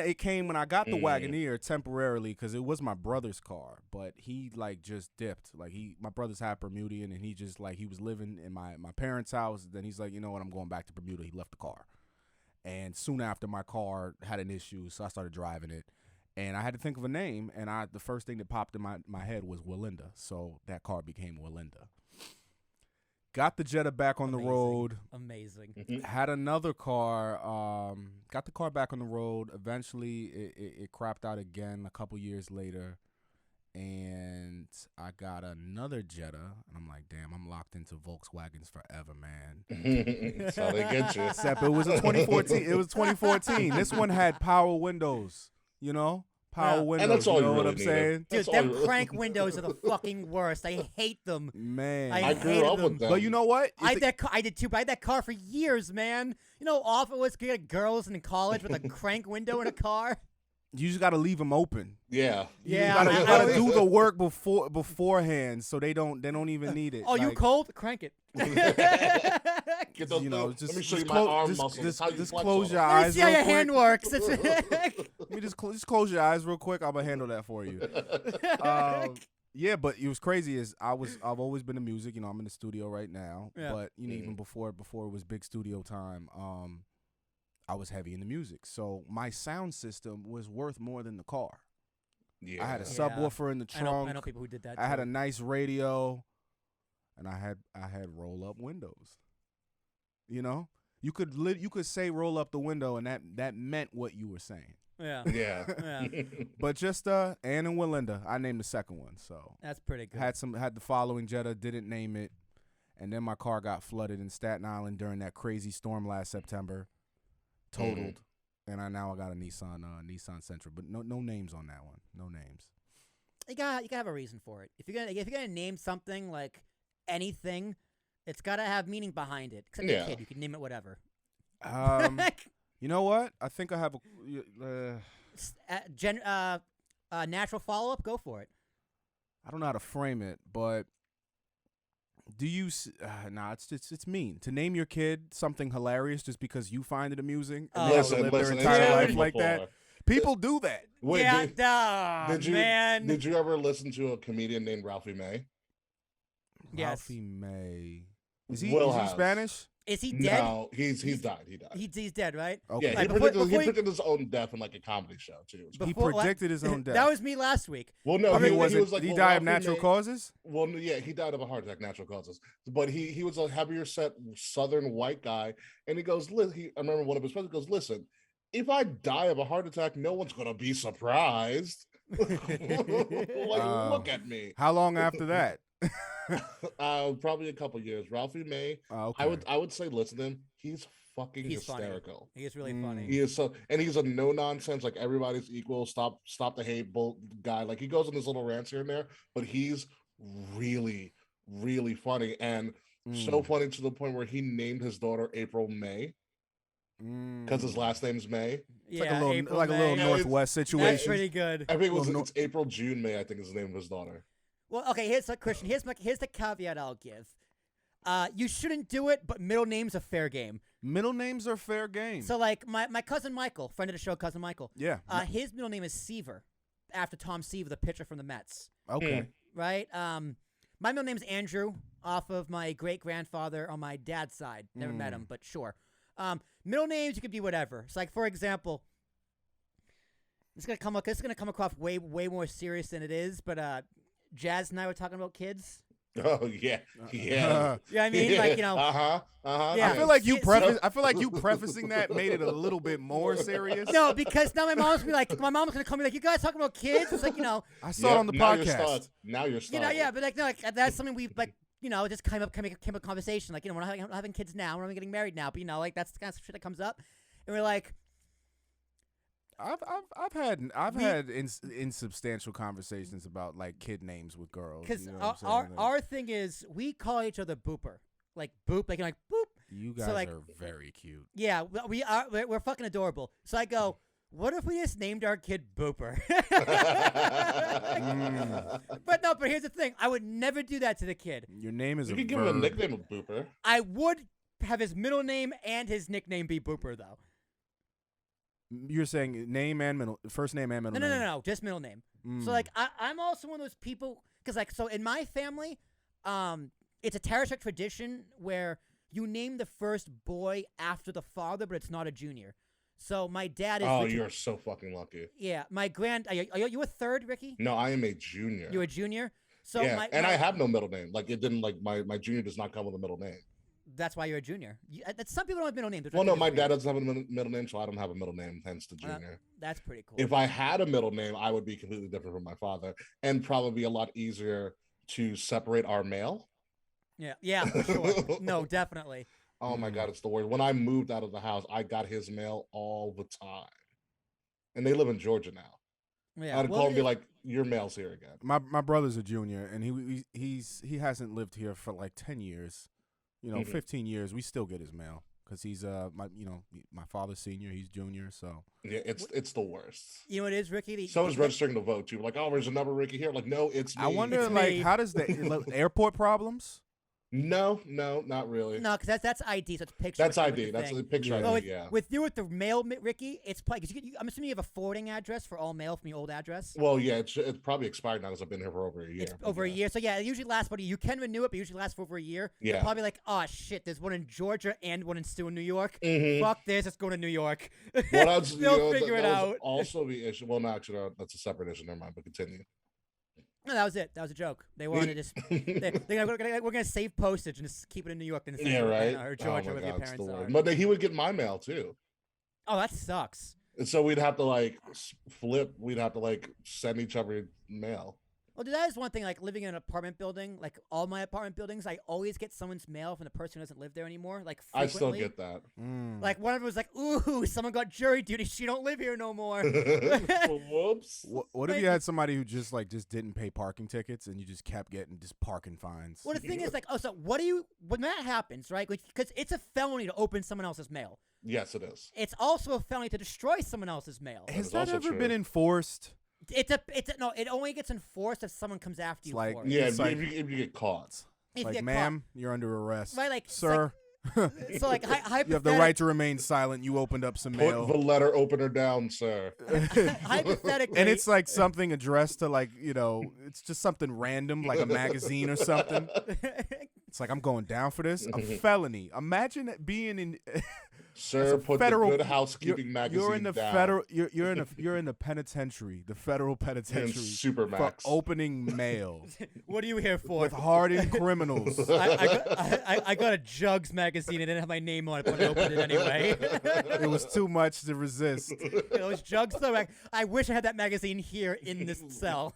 I got the Wagoneer temporarily, because it was my brother's car, but he like just dipped. Like my brother's half Bermudian, and he just like he was living in my parents' house. Then he's like, you know what, I'm going back to Bermuda. He left the car, and soon after my car had an issue, so I started driving it. And I had to think of a name, and the first thing that popped in my head was Willinda. So that car became Willinda. Got the Jetta back on the road. Amazing. Had another car. Got the car back on the road. Eventually, it crapped out again a couple years later. And I got another Jetta. And I'm like, damn, I'm locked into Volkswagens forever, man. That's how they get you. Except it was 2014. This one had power windows. You know, power windows. And that's all you know you what really I'm saying? Dude, them crank windows are the fucking worst. I hate them. Man, I grew up with them. But you know what? I did too. But I had that car for years, man. You know how awful it was to get girls in college with a crank window in a car? You just got to leave them open. Yeah. You gotta do the work beforehand, so they don't even need it. Oh, you cold? Crank it. Get those, you know, let me show you my arm muscles. Just close your eyes. Let me see how your hand works. Let me just close your eyes real quick. I'm gonna handle that for you. Yeah, but it was crazy. I've always been in music. You know, I'm in the studio right now. Yeah. But you know, even before it was big studio time, I was heavy in the music. So my sound system was worth more than the car. Yeah. I had a subwoofer in the trunk. I know people who did that. I had a nice radio, and I had roll up windows. You know, you could say roll up the window, and that meant what you were saying. Yeah. Yeah. But just Ann and Willinda, I named the second one. So that's pretty good. Had the following Jetta, didn't name it, and then my car got flooded in Staten Island during that crazy storm last September. Totaled, and I got a Nissan Sentra, but no names on that one. No names. You gotta have a reason for it. If you're gonna name something like anything, it's gotta have meaning behind it. Except a kid, you can name it whatever. You know what? I think I have a natural follow up. Go for it. I don't know how to frame it, but do you? It's mean to name your kid something hilarious just because you find it amusing. And Listen, their entire life like that. People do that. Wait, man. Did you ever listen to a comedian named Ralphie May? Yes. Ralphie May. Is he Spanish? Is he dead? No, he's died. He died. He's dead, right? Okay. Yeah, he predicted his own death in like a comedy show too. He predicted his own death. That was me last week. Well, no, he was like, did he die of natural causes? Well, yeah, he died of a heart attack, natural causes. But he was a heavier set Southern white guy, and he goes, I remember one of his friends goes, "Listen, if I die of a heart attack, no one's gonna be surprised." Look at me. How long after that? Probably a couple years. Ralphie May. Okay. I would say listen to him. He's hysterical. Funny. He is really funny. He is and he's a no nonsense, like everybody's equal. Stop the hate guy. Like he goes on his little rants here and there, but he's really, really funny and so funny to the point where he named his daughter April May. Because his last name's May. Yeah, like a little Northwest situation. That's pretty good. I think it's April June May, I think is the name of his daughter. Well, okay, here's the caveat I'll give. You shouldn't do it, but middle names are fair game. Middle names are fair game. So, like, my cousin Michael, friend of the show, cousin Michael. Yeah. His middle name is Seaver, after Tom Seaver, the pitcher from the Mets. Okay. Right? My middle name is Andrew, off of my great-grandfather on my dad's side. Never met him, but sure. Middle names, you could be whatever. So, like, for example, this is gonna come across way more serious than it is, but Jazz and I were talking about kids. Oh yeah. Yeah, I mean, like, you know. Yeah. I feel like you prefacing that made it a little bit more serious. No, because now my mom's gonna come be like, you guys talking about kids? It's like, you know. I saw it on the podcast. Now you're starting. You know, yeah, but like, no, like, that's something we like. You know, just came up a conversation. Like, you know, we're not having kids now. We're not getting married now. But, you know, like, that's the kind of shit that comes up. And we're like, I've had insubstantial conversations about like kid names with girls. Because you know our thing is we call each other Booper, like boop, like boop. You guys are very cute. Yeah, we are. We're fucking adorable. So I go, what if we just named our kid Booper? But no, but here's the thing. I would never do that to the kid. Your name is You could give him a nickname of Booper. I would have his middle name and his nickname be Booper, though. You're saying name and first name and middle name? No, just middle name. So, like, I'm also one of those people, because, like, so in my family, it's a Tarashuk tradition where you name the first boy after the father, but it's not a junior. So my dad is. Oh, you're so fucking lucky. Yeah, my are you a third, Ricky? No, I am a junior. You're a junior. So yeah, I have no middle name. Like it didn't like my junior does not come with a middle name. That's why you're a junior. Some people don't have middle names. Well, no, my dad doesn't have a middle name, so I don't have a middle name. Hence the junior. That's pretty cool. If I had a middle name, I would be completely different from my father, and probably be a lot easier to separate our mail. Yeah, for sure. No, definitely. Oh my God, it's the worst. When I moved out of the house, I got his mail all the time. And they live in Georgia now. Yeah. I'd call and be like, your mail's here again. My brother's a junior, and he hasn't lived here for like 10 years. 15 years. We still get his mail because he's my father's senior, he's junior, so. Yeah, it's the worst. You know what it is, Ricky? So is registering to vote too. Like, oh, there's another Ricky here. Like, no, it's me. I wonder, how does the airport problems? No, not really. No, because that's ID, so it's picture. That's ID. That's the picture ID, yeah. With the mail, Ricky, it's probably, because I'm assuming you have a forwarding address for all mail from your old address? Well, yeah, it's probably expired now because I've been here for over a year. It's over a year. So, yeah, it usually lasts about a year. You can renew it, but it usually lasts for over a year. Yeah. You're probably like, oh, shit, there's one in Georgia and one still in New York. Mm-hmm. Fuck this, let's go to New York. Well, They'll figure it out. Also the issue. Well, no, actually, no, that's a separate issue. Never mind, but continue. No, that was it. That was a joke. They wanted to just. We're gonna save postage and just keep it in New York and or Georgia where their parents are. But he would get my mail too. Oh, that sucks. And so we'd have to flip. We'd have to send each other mail. Well, that is one thing. Like living in an apartment building, like all my apartment buildings, I always get someone's mail from the person who doesn't live there anymore. Like frequently. I still get that. Like one of them was like, "Ooh, someone got jury duty. She don't live here no more." Whoops. What if you had somebody who just didn't pay parking tickets and you just kept getting just parking fines? Well, the thing is so when that happens, right? Because it's a felony to open someone else's mail. Yes, it is. It's also a felony to destroy someone else's mail. Has that ever been enforced? No, it only gets enforced if someone comes after you for it. Yeah, if you get caught. Like, ma'am, you're under arrest. Right, like, sir. So like you have the right to remain silent. You opened up some mail. Put the letter opener down, sir. Hypothetically, and it's like something addressed to like it's just something random like a magazine or something. It's like I'm going down for this. A felony. Imagine being in. Sir, put federal, the Good Housekeeping magazine You're in the down. federal. You're in the penetentiary, the federal penitentiary, Supermax, for opening mail. What are you here for? With hardened criminals. I got a Jugs magazine. It didn't have my name on it, but I opened it anyway. It was too much to resist. Those Jugs, though. I wish I had that magazine here in this cell.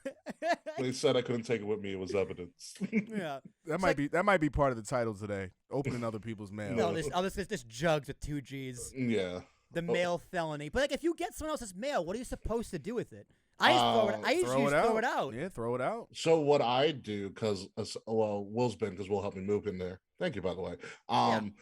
They said I couldn't take it with me. It was evidence. Yeah, that might be part of the title today. Opening other people's mail. No, this Jugs with 2 G's. Yeah. The mail felony. But like, if you get someone else's mail, what are you supposed to do with it? I usually throw it out. Yeah, throw it out. So what I do, because Will's been, because Will helped me move in there. Thank you, by the way.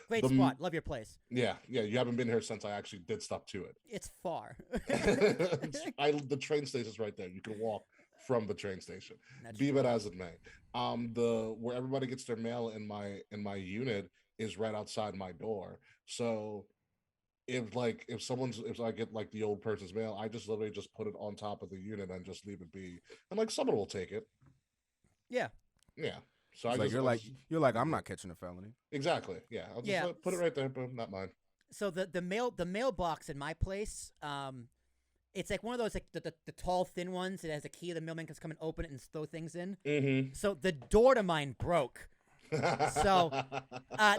Great spot. Love your place. Yeah. You haven't been here since I actually did stop to it. It's far. The train station's right there. You can walk from the train station. Be that as it may. Where everybody gets their mail in my unit is right outside my door. So if I get like the old person's mail, I just literally just put it on top of the unit and just leave it be, and like someone will take it. Yeah. So you're like I'm not catching a felony. Exactly. Yeah. I'll just put it right there, but not mine. So the mailbox in my place, it's like one of those like the tall thin ones. It has a key. The mailman can come and open it and throw things in. Mm-hmm. So the door to mine broke. So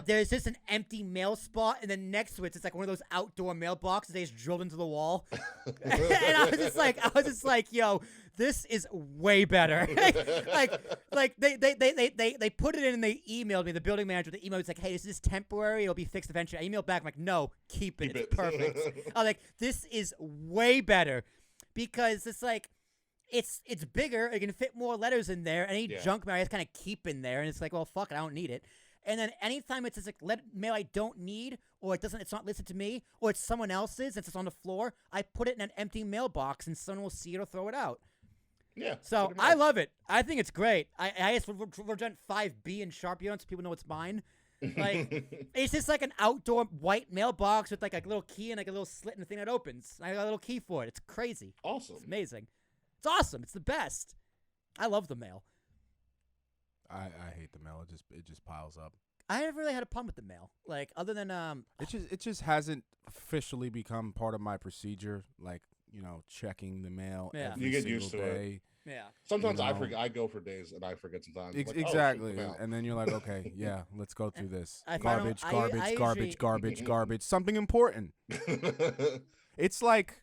there's just an empty mail spot, and then next to it's like one of those outdoor mailboxes they just drilled into the wall. And I was just like, yo, this is way better. like they put it in and they emailed me, the building manager. The email was like, hey, this is temporary. It'll be fixed eventually. I emailed back. I'm like, no, keep it. It's perfect. I'm like, this is way better because it's like. It's bigger. It can fit more letters in there. Any junk mail I just kind of keep in there, and it's like, well, fuck it, I don't need it. And then anytime it's just like mail I don't need, or it's not listed to me, or it's someone else's, it's just on the floor, I put it in an empty mailbox, and someone will see it or throw it out. Yeah. So I love it. I think it's great. I just represent 5B in Sharpie on so people know it's mine. Like it's just like an outdoor white mailbox with like a little key and like a little slit in the thing that opens. I got a little key for it. It's crazy. Awesome. It's amazing. It's awesome. It's the best. I love the mail. I hate the mail. It just piles up. I never really had a problem with the mail. Like other than it just hasn't officially become part of my procedure. Like checking the mail. Yeah. Every you get single used to day. it. Yeah. Sometimes I forget. I go for days and I forget sometimes. Exactly. Like, and then you're like, okay, yeah, let's go through this. Garbage. Garbage. Something important. It's like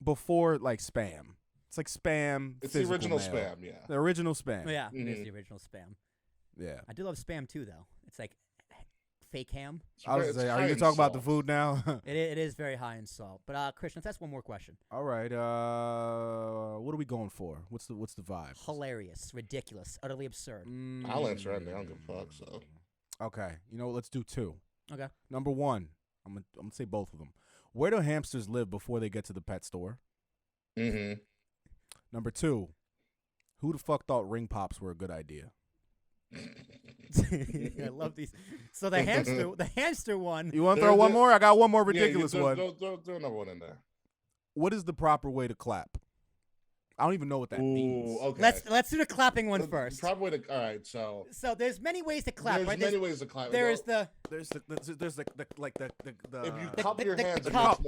before like spam. It's like spam. It's the original mail. spam, yeah. The original spam. Yeah, it is the original spam. Yeah. I do love spam too, though. It's like fake ham. I was say, are you talking about the food now? It is very high in salt. But Christian, let's ask one more question. All right. What are we going for? What's the vibe? Hilarious, ridiculous, utterly absurd. I'll answer right now. I don't give a fuck. So. Okay. Let's do 2. Okay. Number 1, I'm gonna say both of them. Where do hamsters live before they get to the pet store? Mm-hmm. Number 2, who the fuck thought ring pops were a good idea? I love these. So the hamster one. You want to throw one more? I got one more ridiculous one. Throw another one in there. What is the proper way to clap? I don't even know what that means. Okay. Let's do the clapping one first. Proper way to. All right. So there's many ways to clap. There's right? many ways to clap. There's the. If you cup your hands, the cup.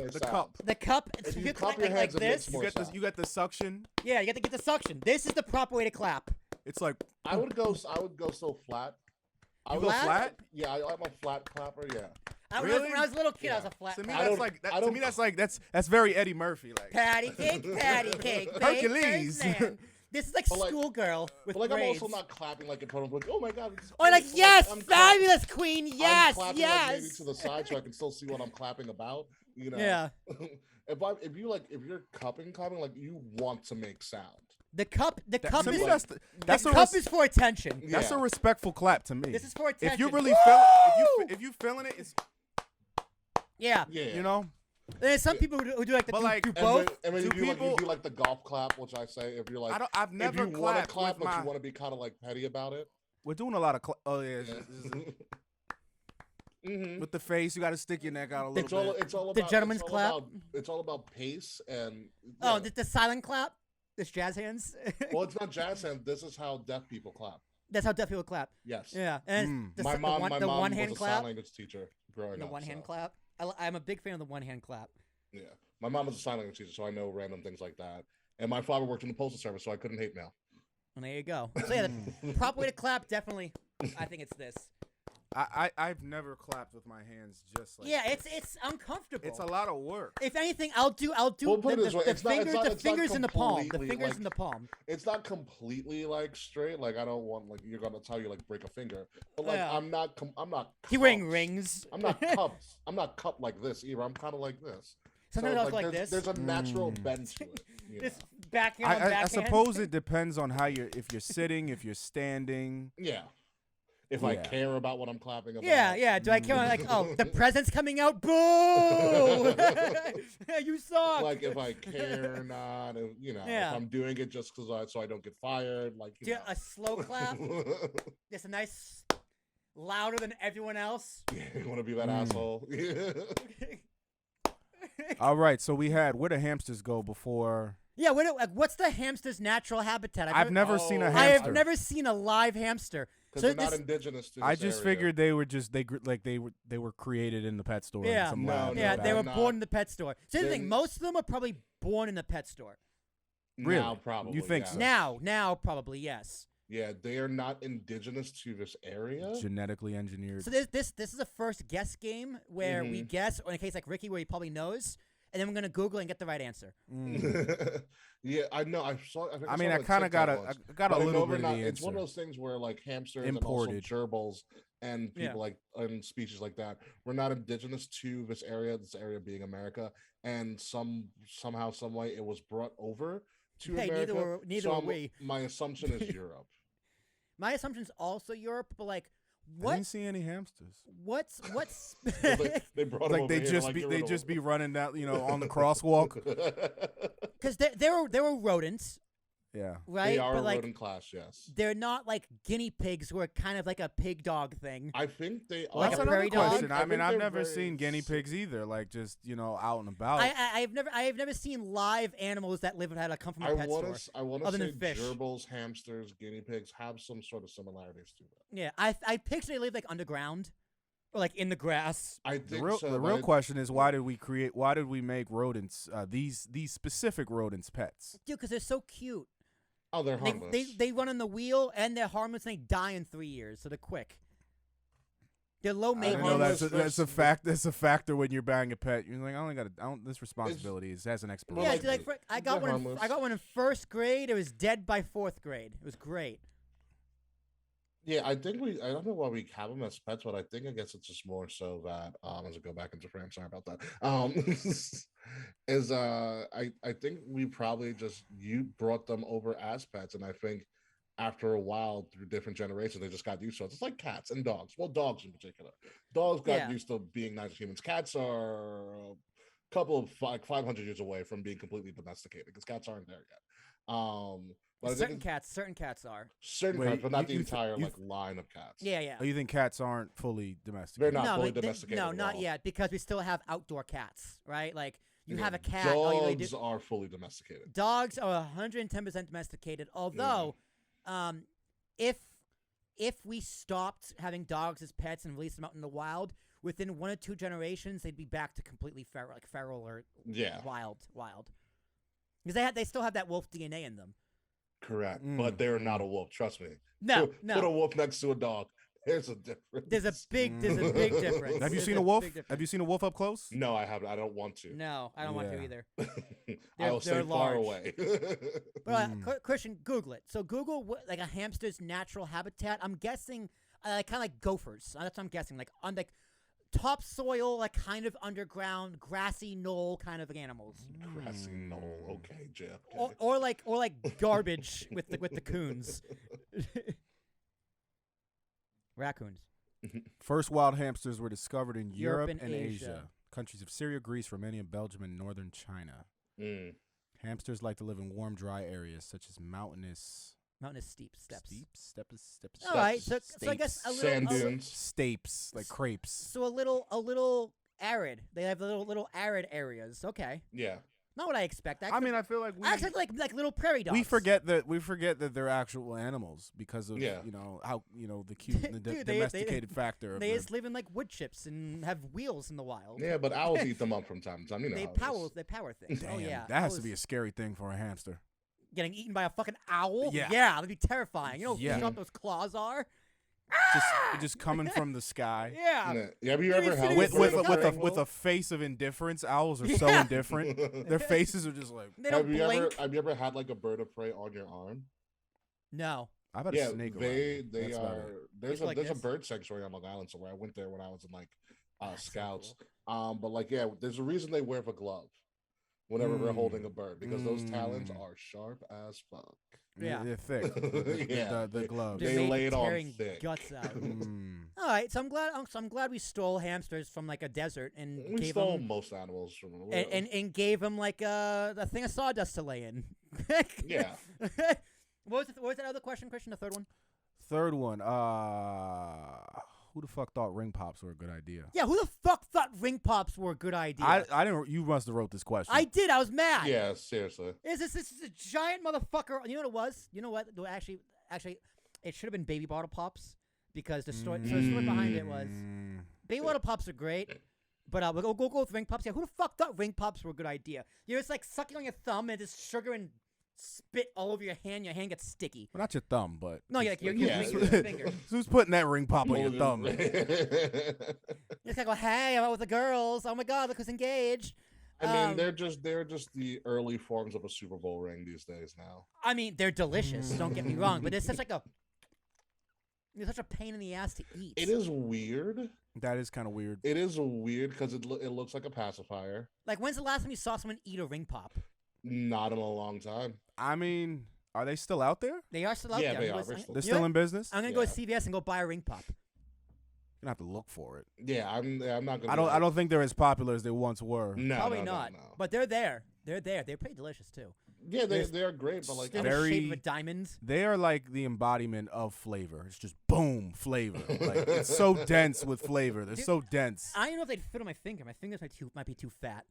If you you cup clap your like hands, this. you got the suction. Yeah, you got to get the suction. This is the proper way to clap. It's like I would go so flat. You go flat? Yeah, I'm a flat clapper. Yeah. When I was a little kid, I was a flat. To me, clapper. that's very Eddie Murphy. Like patty cake, Hercules. This is like schoolgirl with But like braids. I'm also not clapping like in front of like, oh my god. Or like, yes, I'm fabulous queen, yes, I'm clapping, yes. Like, maybe to the side so I can still see what I'm clapping about. Yeah. if you're cupping, like you want to make sound. The cup is is for attention. Yeah. That's a respectful clap to me. This is for attention. If you really if you feeling it, it's yeah. You know. There's some people who do like the do both. And then you do like the golf clap, which I say if you're like, I've never if you want to clap, but you want to be kind of like petty about it. We're doing a lot of with the face, you got to stick your neck out a little bit. It's all about the gentleman's clap. It's all about pace and. Oh, the silent clap. This jazz hands. Well, it's not jazz hands. This is how deaf people clap. That's how deaf people clap. Yes. Yeah. And my mom one hand was a clap. sign language teacher growing up. The one hand clap. I'm a big fan of the one hand clap. Yeah. My mom was a sign language teacher, so I know random things like that. And my father worked in the postal service, so I couldn't hate mail. And there you go. So yeah, the proper way to clap, definitely. I think it's this. I've never clapped with my hands just like. Yeah, it's uncomfortable. It's a lot of work. If anything, I'll do the fingers in the palm. The fingers in the palm. It's not completely like straight. Like I don't want like you're gonna tell you like break a finger. But like I'm not. He wearing rings. I'm not cupped. I'm not cupped like this either. I'm kind of like this. Sometimes so, like this. There's a natural bend to it. This backhand on backhand. I suppose it depends on how if you're sitting, if you're standing. Yeah. If I care about what I'm clapping about. Yeah. Do I care? Like, oh, the present's coming out. Boo! You suck. Like if I care or not, if I'm doing it just because so I don't get fired. Like a slow clap. Just a nice, louder than everyone else. Yeah, you want to be that asshole. All right, so we had where do hamsters go before? Yeah, what's the hamster's natural habitat? I've never seen a hamster. I have never seen a live hamster. Because they're not indigenous to this I just area. figured they were created in the pet store. Yeah, they were not. born in the pet store. So the thing, most of them are probably born in the pet store. Really? Now, probably. You think so? Now, probably yes. Yeah, they are not indigenous to this area. Genetically engineered. So this is a first guess game where we guess, or in a case like Ricky, where he probably knows. And then we're gonna Google and get the right answer. Yeah, I know. I kind of got a little bit of the answer. It's one of those things where like hamsters imported. and also gerbils and people like and species like that were not indigenous to this area. This area being America, and somehow, some way, it was brought over to America. Neither were we. My assumption is Europe. My assumption is also Europe, but like. What? I didn't see any hamsters. What's they brought them like they just be running down, on the crosswalk. Because there were rodents. Yeah, right. They are but a like, rodent class. Yes, they're not like guinea pigs who are kind of like a pig dog thing. I think they are. Like that's another question. I mean, I've never seen guinea pigs either. Like just out and about. I have never seen live animals that live and had to come from a pet store. I want to say fish. gerbils, hamsters, guinea pigs have some sort of similarities to that. Yeah, I picture they live like underground. Or like in the grass. I think the real question is why did we make rodents these specific rodents pets? Dude, because they're so cute. Oh, they're harmless. They run on the wheel and they're harmless and they die in 3 years, so they're quick. They're low maintenance. That's a fact. That's a factor when you're buying a pet. You're like, this responsibility has an expiration. Yeah, I got one in first grade. It was dead by fourth grade. It was great. Yeah, I think I don't know why we have them as pets, but I think it's just more so that as I go back into frame, sorry about that. I think we probably you brought them over as pets, and I think after a while through different generations they just got used to it. It's like cats and dogs. Well, dogs in particular. Dogs got used to being nice to humans. Cats are a couple of 500 years away from being completely domesticated because cats aren't there yet. But certain cats are. Certain cats, but not the entire line of cats. Yeah. Oh, you think cats aren't fully domesticated? They're not fully domesticated. No, not yet, because we still have outdoor cats, right? Like you have a cat. Dogs are fully domesticated. Dogs are 110% domesticated. Although, if we stopped having dogs as pets and released them out in the wild, within 1 or 2 generations, they'd be back to completely feral or wild. Because they still have that wolf DNA in them. Correct, but they're not a wolf. Trust me. No. Put a wolf next to a dog. There's a difference. There's a big difference. Have you seen a wolf? Have you seen a wolf up close? No, I haven't. I don't want to. No, I don't want to either. I will stay far away. But Christian, Google it. So Google like a hamster's natural habitat. I'm guessing kind of like gophers. That's what I'm guessing. Like on like topsoil, like kind of underground, grassy knoll kind of animals. Grassy knoll, okay, Jeff. Okay. Or like garbage with the coons. Raccoons. First wild hamsters were discovered in Europe and Asia. Countries of Syria, Greece, Romania, Belgium, and northern China. Hamsters like to live in warm, dry areas such as mountainous steps. All right, so I guess a little sand dunes, stapes, like crepes. So a little arid. They have little arid areas. Okay. Yeah. Not what I expect. I mean, I feel like I actually like little prairie dogs. We forget that they're actual animals because of how the cute and the domesticated factor. They just live in like wood chips and have wheels in the wild. Yeah, but owls eat them up from time to time. You know they power things. Damn, oh yeah, that has to be a scary thing for a hamster. Getting eaten by a fucking owl. Yeah, that'd be terrifying. You know how big those claws are. Just coming from the sky. Yeah. Have you ever held with a face of indifference? Owls are so indifferent. Their faces are just like. They don't blink. Have you ever had like a bird of prey on your arm? No. I've had a snake. They are. There's a bird sanctuary on Long Island somewhere. I went there when I was in like scouts. Cool. But like there's a reason they wear the glove whenever we're holding a bird because those talons are sharp as fuck. Yeah, they're thick. The gloves. They laid on thick. Guts out. All right, so I'm glad we stole hamsters from like a desert and we stole most animals from the world and gave them like a thing of sawdust to lay in. Yeah. What was that other question, Christian? The third one. Third one. Who the fuck thought ring pops were a good idea? Yeah, who the fuck thought ring pops were a good idea? I didn't. You must have wrote this question. I did. I was mad. Yeah, seriously. This is a giant motherfucker. You know what it was? You know what? Actually, it should have been baby bottle pops because the story behind it was baby bottle pops are great, but we'll go with ring pops. Yeah, who the fuck thought ring pops were a good idea? You're just like sucking on your thumb and just sugar and spit all over your hand. Your hand gets sticky. Well, not your thumb, but no, your finger. Who's putting that ring pop on your thumb? It's like, well, hey, I'm out with the girls. Oh my god, look who's engaged. I mean, they're just the early forms of a Super Bowl ring these days now. I mean, they're delicious. Don't get me wrong, but it's such a pain in the ass to eat. It is weird. That is kind of weird. It is weird because it looks like a pacifier. Like, when's the last time you saw someone eat a ring pop? Not in a long time. I mean, are they still out there? They are still out there. Yeah, they are. They're still in business? I'm going to go to CVS and go buy a ring pop. You're going to have to look for it. Yeah, I'm not going to. I don't think they're as popular as they once were. No, probably not. No. But they're there. They're there. They're pretty delicious, too. Yeah, they are great, but like in the shape of a diamond. They are like the embodiment of flavor. It's just boom, flavor. Like it's so dense with flavor. They're so dense. I don't even know if they'd fit on my finger. My fingers might be too fat.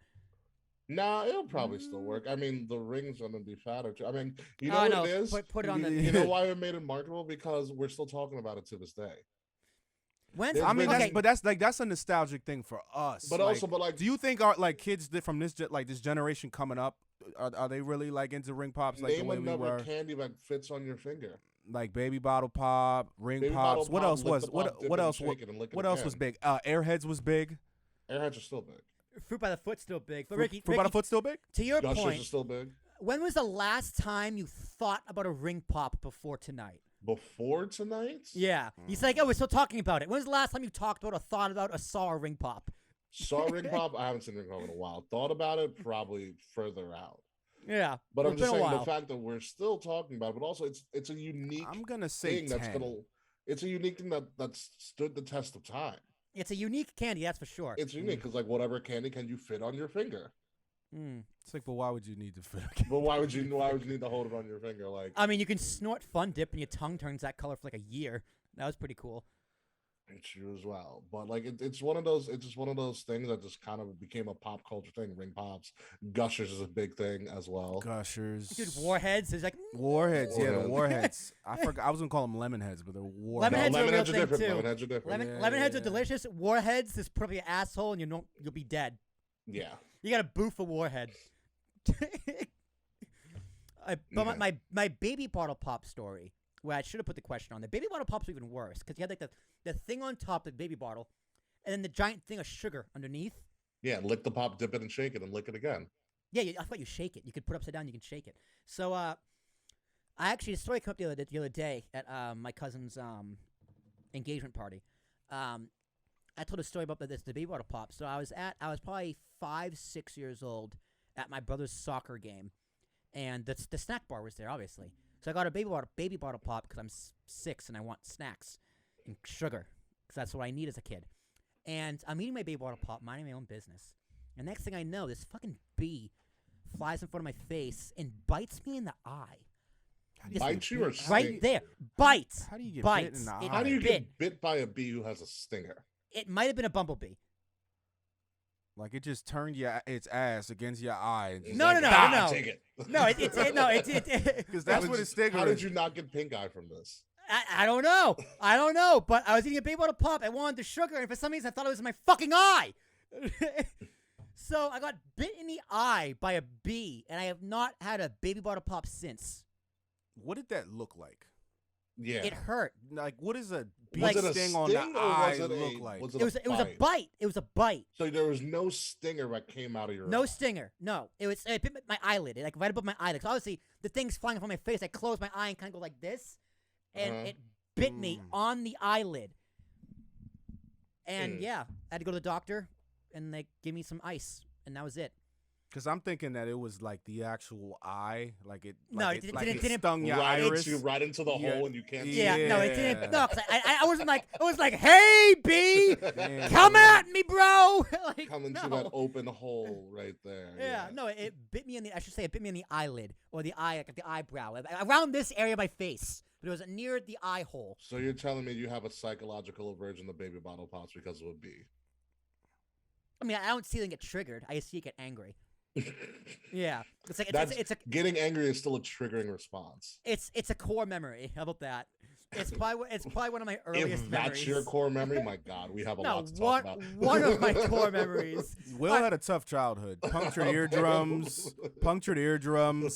Nah, it'll probably still work. I mean, the ring's gonna be fatter too. I mean, you know what it is? Put it on the. You know why it made it marketable? Because we're still talking about it to this day. That's a nostalgic thing for us. But do you think our kids from this generation coming up are they really like into ring pops like the way we were? Candy that fits on your finger. Like baby bottle pop, ring pops. What else was big? Airheads was big. Airheads are still big. Fruit by the Foot's still big. But Ricky, by the Foot's still big? To your Gushers point, is still big. When was the last time you thought about a ring pop before tonight? Before tonight? Yeah. He's like, we're still talking about it. When was the last time you talked about or thought about or saw a ring pop? Saw a ring pop? I haven't seen a ring pop in a while. Thought about it? Probably further out. Yeah. But I'm just saying the fact that we're still talking about it, but also it's a unique I'm gonna say thing it's a unique thing that's stood the test of time. It's a unique candy, that's for sure. It's unique because, like, whatever candy can you fit on your finger? It's like, but why would you need to fit? But why would you need to hold it on your finger? Like, I mean, you can snort Fun Dip and your tongue turns that color for like a year. That was pretty cool. It's true as well, but like it's one of those. It's just one of those things that just kind of became a pop culture thing. Ring pops, Gushers is a big thing as well. Gushers, dude, Warheads is like Warheads. Yeah, the Warheads. I forgot. I was gonna call them Lemonheads, but they're Warheads. Lemonheads are different. Lemonheads are different. Lemonheads are delicious. Warheads just put up your asshole and you'll be dead. Yeah, you got to boo for Warhead. But my baby bottle pop story. Well, I should have put the question on. The baby bottle pops are even worse because you had like the thing on top of the baby bottle, and then the giant thing of sugar underneath. Yeah, lick the pop, dip it, and shake it, and lick it again. Yeah, I thought you shake it. You could put it upside down. You can shake it. So, the story came up the other day at my cousin's engagement party. I told a story about the baby bottle pop. So I was probably 5-6 years old at my brother's soccer game, and the snack bar was there, obviously. So I got a baby bottle pop because I'm 6 and I want snacks and sugar because that's what I need as a kid. And I'm eating my baby bottle pop, minding my own business. And next thing I know, this fucking bee flies in front of my face and bites me in the eye. Bite you or right there? Bites. How do you get bites. bit in the eye? How do you get bit by a bee who has a stinger? It might have been a bumblebee. Like it just turned its ass against your eye. And No. Take it. No, because that's what a stinger. How did you not get pink eye from this? I don't know. But I was eating a baby bottle pop. I wanted the sugar, and for some reason I thought it was in my fucking eye. So I got bit in the eye by a bee, and I have not had a baby bottle pop since. What did that look like? Yeah, it hurt. Like, what does a bee sting on the eye look like? It was a bite. It was a bite. So there was no stinger that came out of your eye. No stinger. No. It bit my eyelid. Like right above my eyelid. So obviously the thing's flying from my face. I closed my eye and kind of go like this, and it bit me on the eyelid. And yeah, I had to go to the doctor, and they gave me some ice, and that was it. Because I'm thinking that it was like the actual eye, like it. No, like it it stung your iris. Right into the hole, and you can't. Yeah, no, it didn't. No, cause I wasn't like. I was like, "Hey, bee, come at me, bro!" Like, come into that open hole right there. Yeah, no, it bit me in the. I should say, it bit me in the eyelid or the eye, like the eyebrow, around this area of my face, but it was near the eye hole. So you're telling me you have a psychological aversion to baby bottle pops because of a bee? I mean, I don't see them get triggered. I see it get angry. Yeah, it's like it's a getting angry is still a triggering response. It's a core memory. How about that? It's probably one of my earliest if that's memories. your core memory, my God, we have a lot to talk about. One of my core memories. Will had a tough childhood. Punctured eardrums,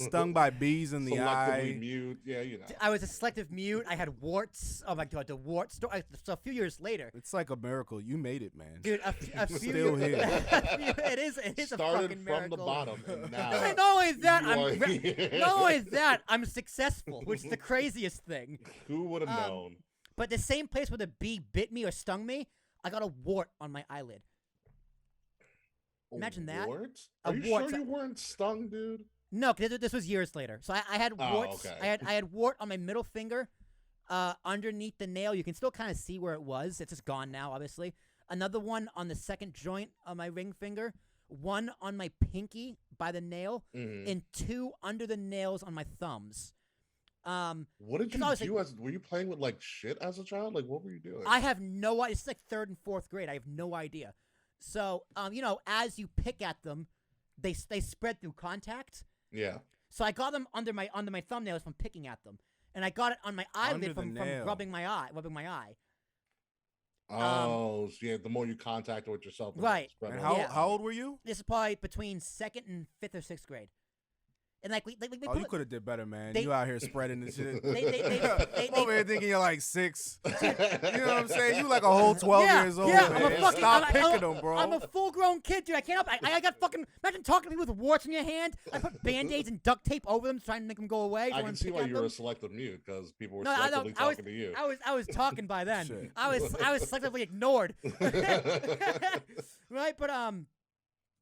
stung by bees in the eye. Selectively mute. Yeah, you know. I was a selective mute. I had warts. Oh my God, the warts. So a few years later. It's like a miracle. You made it, man. Dude, a few still here. It is a fucking miracle. Started from the bottom, and now. Not only that, I'm successful, which is the craziest thing. Who would have known? But the same place where the bee bit me or stung me, I got a wart on my eyelid. Imagine that. Wart? Are you sure you weren't stung, dude? No, because this was years later. So I had warts. Okay. I had wart on my middle finger, underneath the nail. You can still kind of see where it was. It's just gone now, obviously. Another one on the second joint of my ring finger. One on my pinky by the nail, and two under the nails on my thumbs. What did you do? Were you playing with like shit as a child? Like, what were you doing? I have no idea. It's like 3rd and 4th grade. I have no idea. So, as you pick at them, they spread through contact. Yeah. So I got them under my thumbnails from picking at them, and I got it on my eyelid from rubbing my eye. Oh, so yeah. The more you contact with yourself, right? And how old were you? This is probably between 2nd and 5th or 6th grade. And you could have did better, man. You out here spreading this shit. They over here thinking you're like 6. You know what I'm saying? You like a whole 12 years old, man. Stop picking them, bro. I'm a full-grown kid, dude. I can't help. I got fucking. Imagine talking to people with warts in your hand. I put Band-Aids and duct tape over them, trying to make them go away. I can see why you were a selective mute because people were selectively talking to you. I was talking by then. I was selectively ignored. Right, but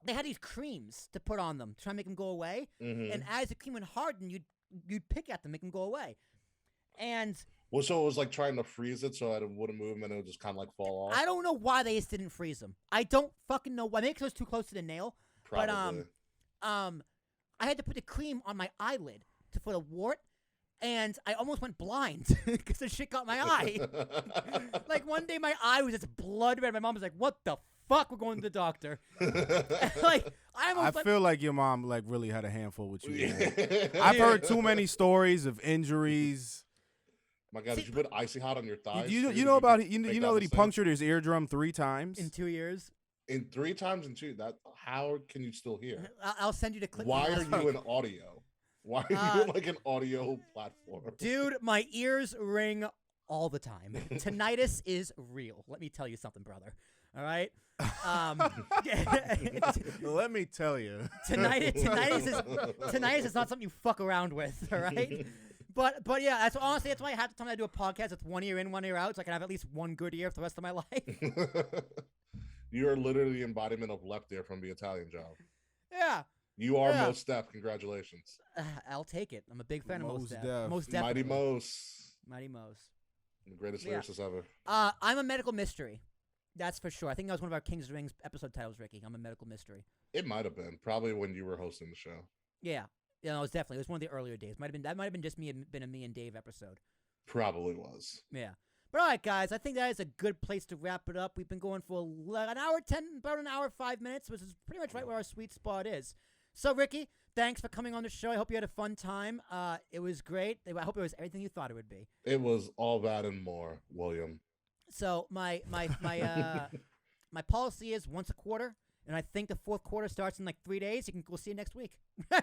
they had these creams to put on them to try and make them go away. And as the cream would harden, you'd pick at them, make them go away. And so it was like trying to freeze it so that it wouldn't move and it would just kind of like fall off. I don't know why they just didn't freeze them. I don't fucking know why. Maybe because it was too close to the nail. Probably. But I had to put the cream on my eyelid for the wart. And I almost went blind because the shit got my eye. Like one day my eye was just blood red. My mom was like, "What the fuck? We're going to the doctor." I feel like your mom like really had a handful with you. I've heard too many stories of injuries. My God, did you put icy hot on your thighs? You know that he punctured his eardrum 3 times in 2 years. In 3 times in 2. How can you still hear? I'll send you the clip. Why are you in audio? Why are you in like an audio platform? Dude, my ears ring all the time. Tinnitus is real. Let me tell you something, brother. All right? Let me tell you. Tinnitus is not something you fuck around with, all right? But yeah, that's why half the time I do a podcast, it's 1 ear in, 1 ear out, so I can have at least one good ear for the rest of my life. You're literally the embodiment of left ear from the Italian Job. Yeah. You are Mos Def. Congratulations. I'll take it. I'm a big fan of Mos Def. Mos Def. Mighty Mos. Mighty Mos. The greatest lyricist ever. I'm a medical mystery. That's for sure. I think that was one of our King's Rings episode titles, Ricky. I'm a medical mystery. It might have been. Probably when you were hosting the show. Yeah. It was definitely. It was one of the earlier days. That might have been just been a me and Dave episode. Probably was. Yeah. But all right, guys, I think that is a good place to wrap it up. We've been going for about an hour, 5 minutes, which is pretty much right where our sweet spot is. So, Ricky, thanks for coming on the show. I hope you had a fun time. It was great. I hope it was everything you thought it would be. It was all that and more, William. So my policy is once a quarter, and I think the fourth quarter starts in like 3 days. We'll see you next week. I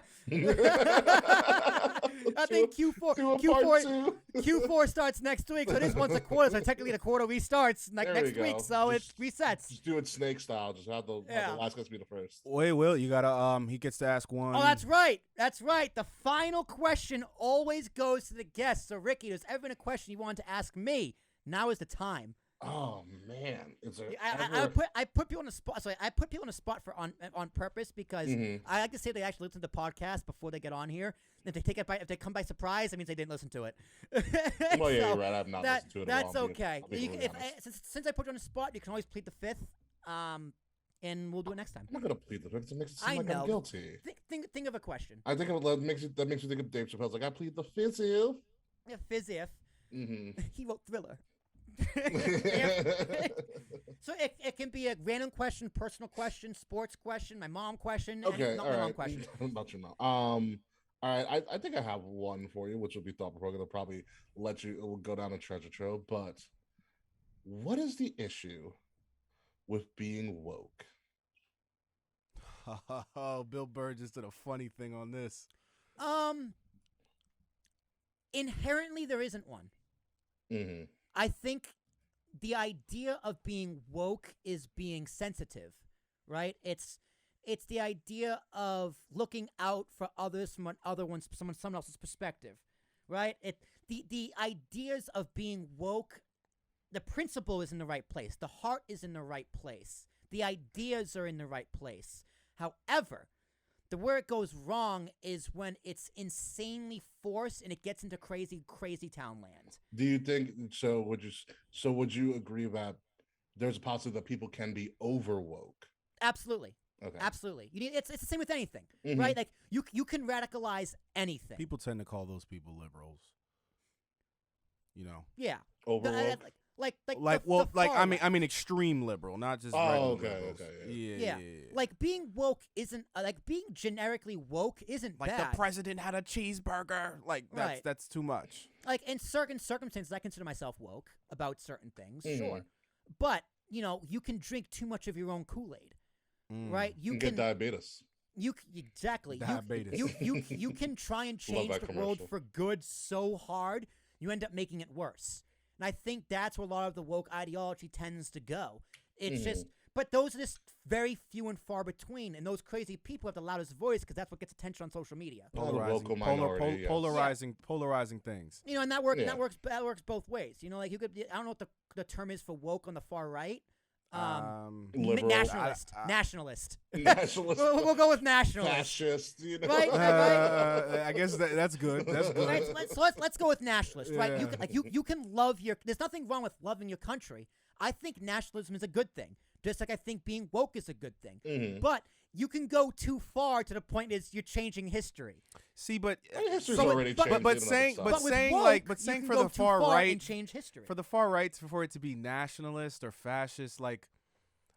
think Q4 starts next week, so it is once a quarter. So technically the quarter restarts next week, so it resets. Just do it snake style. Just have the last guy be the first. Wait, Will, you gotta he gets to ask one. Oh, that's right. The final question always goes to the guest. So Ricky, there's ever been a question you wanted to ask me? Now is the time. Oh man, I put people on the spot. So I put people on the spot on purpose because I like to say they actually listen to the podcast before they get on here. And if they come by surprise, that means they didn't listen to it. Well, yeah, you're right. I've not listened to it. That's okay. Since I put you on the spot, you can always plead the fifth. And we'll do it next time. I'm not gonna plead the fifth. It makes it seem like I'm guilty. Think of a question. I think that makes you think of Dave Chappelle's like, I plead the fifth. Yeah, fizz-if. He wrote Thriller. So it can be a random question, personal question, sports question, my mom question, okay, not my mom question. About your mom. All right, I think I have one for you, which will be thought-provoking. It'll probably it will go down a treasure trove. But what is the issue with being woke? Oh, Bill Burr just did a funny thing on this. Inherently, there isn't one. I think the idea of being woke is being sensitive, right? It's the idea of looking out for others from someone else's perspective, right? The ideas of being woke, the principle is in the right place. The heart is in the right place. The ideas are in the right place. However, where it goes wrong is when it's insanely forced and it gets into crazy town land. Do you think so? Would you agree that there's a possibility that people can be over woke? Absolutely. Okay. Absolutely. It's the same with anything, right? Like you can radicalize anything. People tend to call those people liberals. You know. Yeah. Over woke. I mean extreme liberal, not just regular liberals. Okay. Yeah. Like being woke isn't like being generically woke isn't like bad. The president had a cheeseburger. Like that's too much. Like in certain circumstances, I consider myself woke about certain things, sure. But you can drink too much of your own Kool-Aid, right? You can get diabetes. Exactly. Diabetes. You can try and change the world for good so hard, you end up making it worse. And I think that's where a lot of the woke ideology tends to go. It's just, but those are just very few and far between. And those crazy people have the loudest voice because that's what gets attention on social media. Polarizing things. And that works both ways. Like you could, I don't know what the term is for woke on the far right. Nationalist. Nationalist. We'll go with nationalist. Fascist. Right. I guess that's good. That's good. Right, so let's go with nationalist. Right. You can love there's nothing wrong with loving your country. I think nationalism is a good thing. Just like I think being woke is a good thing. But you can go too far to the point is you're changing history. See, but history's already changed. But saying for the far right and change history. For the far right, for it to be nationalist or fascist, like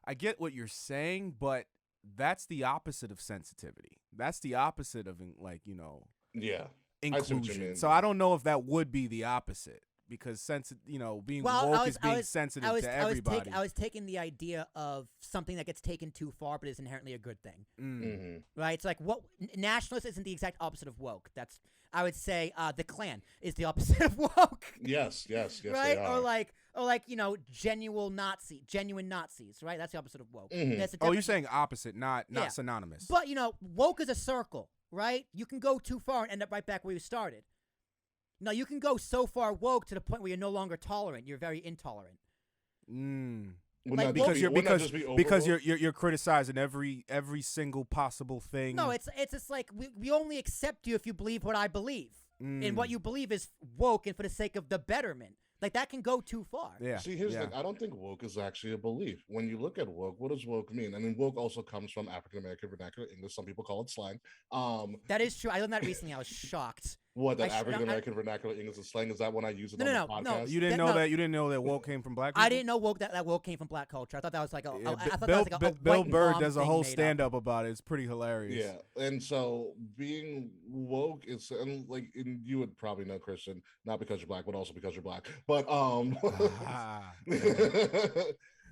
I get what you're saying, but that's the opposite of sensitivity. That's the opposite of inclusion. So I don't know if that would be the opposite. Because being woke is being sensitive to everybody. I was taking the idea of something that gets taken too far, but is inherently a good thing. Right? It's like what nationalist isn't the exact opposite of woke. That's I would say the Klan is the opposite of woke. Yes. Right? Or like genuine Nazis. Right? That's the opposite of woke. You're saying opposite, not synonymous. But woke is a circle. Right? You can go too far and end up right back where you started. No, you can go so far woke to the point where you're no longer tolerant. You're very intolerant. Because you're criticizing every single possible thing. No, it's just like we only accept you if you believe what I believe, and what you believe is woke and for the sake of the betterment. Like, that can go too far. Yeah. See, here's the thing. I don't think woke is actually a belief. When you look at woke, what does woke mean? I mean, woke also comes from African American vernacular English. Some people call it slang. That is true. I learned that recently. I was shocked. What, that African American vernacular English is slang? Is that when I use it on the podcast? No. You didn't know that. You didn't know that woke came from black people? I didn't know that woke came from black culture. I thought that was like a. Yeah, I thought that was like a Bill white Burr mom does a thing whole made stand up up about it. It's pretty hilarious. Yeah, and so being woke is, and like, and you would probably know, Christian, not because you're black, but also because you're black. But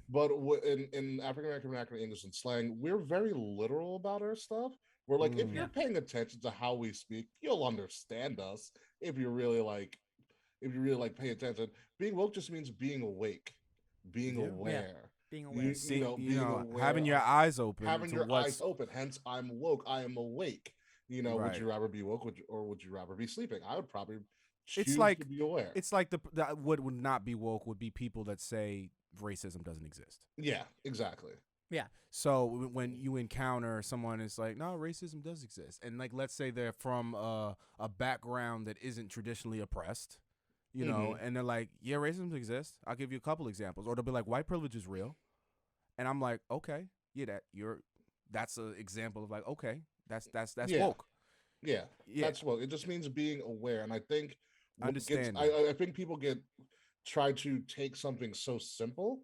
but in African American vernacular English and slang, we're very literal about our stuff. We're like, if you're paying attention to how we speak, you'll understand us. If you really pay attention, being woke just means being awake, being aware. Being aware. Aware, having your eyes open. Having your eyes open. Hence, I'm woke. I am awake. Would you rather be woke or would you rather be sleeping? I would probably choose to be aware. It's like what would not be woke would be people that say racism doesn't exist. Yeah, exactly. Yeah. So when you encounter someone, it's like, no, racism does exist. And like, let's say they're from a background that isn't traditionally oppressed, you know, and they're like, yeah, racism exists. I'll give you a couple examples. Or they'll be like, white privilege is real. And I'm like, okay, yeah, that's an example of like, okay, that's woke. Yeah, that's woke. It just means being aware. And I think understand. I think people try to take something so simple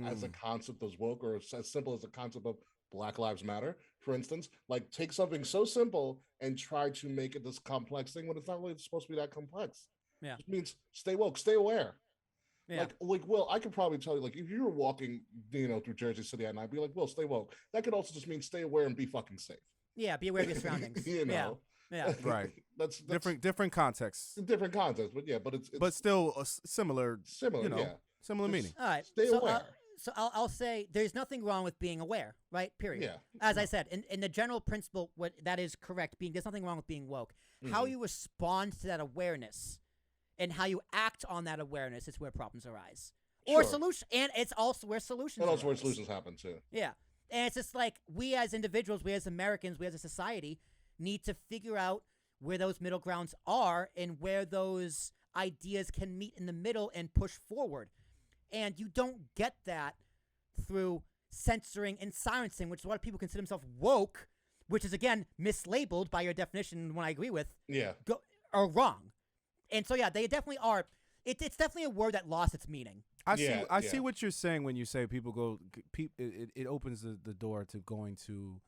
as a concept as woke, or as simple as the concept of Black Lives Matter, for instance. Like, take something so simple and try to make it this complex thing when it's not really supposed to be that complex. Yeah, it means stay woke, stay aware. Yeah. Like, Will, I could probably tell you, like, if you were walking, through Jersey City at night, I'd be like, Will, stay woke. That could also just mean stay aware and be fucking safe. Yeah, be aware of your surroundings. Yeah. Right. That's different contexts. Different contexts, but it's still a similar, similar meaning. All right. Stay aware. So I'll say there's nothing wrong with being aware, right? Period. Yeah. As I said, in the general principle, that is correct. There's nothing wrong with being woke. How you respond to that awareness and how you act on that awareness is where problems arise. Or solution, and it's also where solutions arise. Where solutions happen too. Yeah. And it's just like, we as individuals, we as Americans, we as a society need to figure out where those middle grounds are and where those ideas can meet in the middle and push forward. And you don't get that through censoring and silencing, which a lot of people consider themselves woke, which is, again, mislabeled by your definition, one I agree with, are wrong. And so, yeah, they definitely are. It's definitely a word that lost its meaning. I see what you're saying when you say people go. It opens the door to going to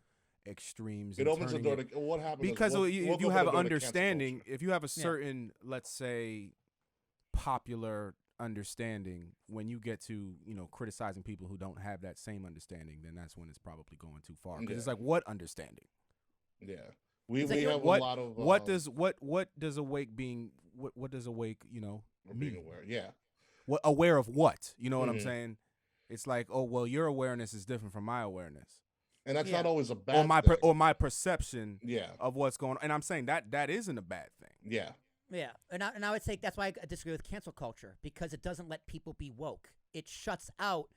extremes. It opens the door to what happens because if you have an understanding, if you have a certain, let's say, popular understanding, when you get to criticizing people who don't have that same understanding, then that's when it's probably going too far. Because it's like, what understanding? Yeah. We have a lot of what does awake being what does awake being mean? Aware? Yeah. What aware of what? You know what I'm saying? It's like, oh well, your awareness is different from my awareness, and that's not always a bad thing. Or my perception Yeah. of what's going on. And I'm saying that isn't a bad thing. Yeah. Yeah, and I would say that's why I disagree with cancel culture, because it doesn't let people be woke. It shuts out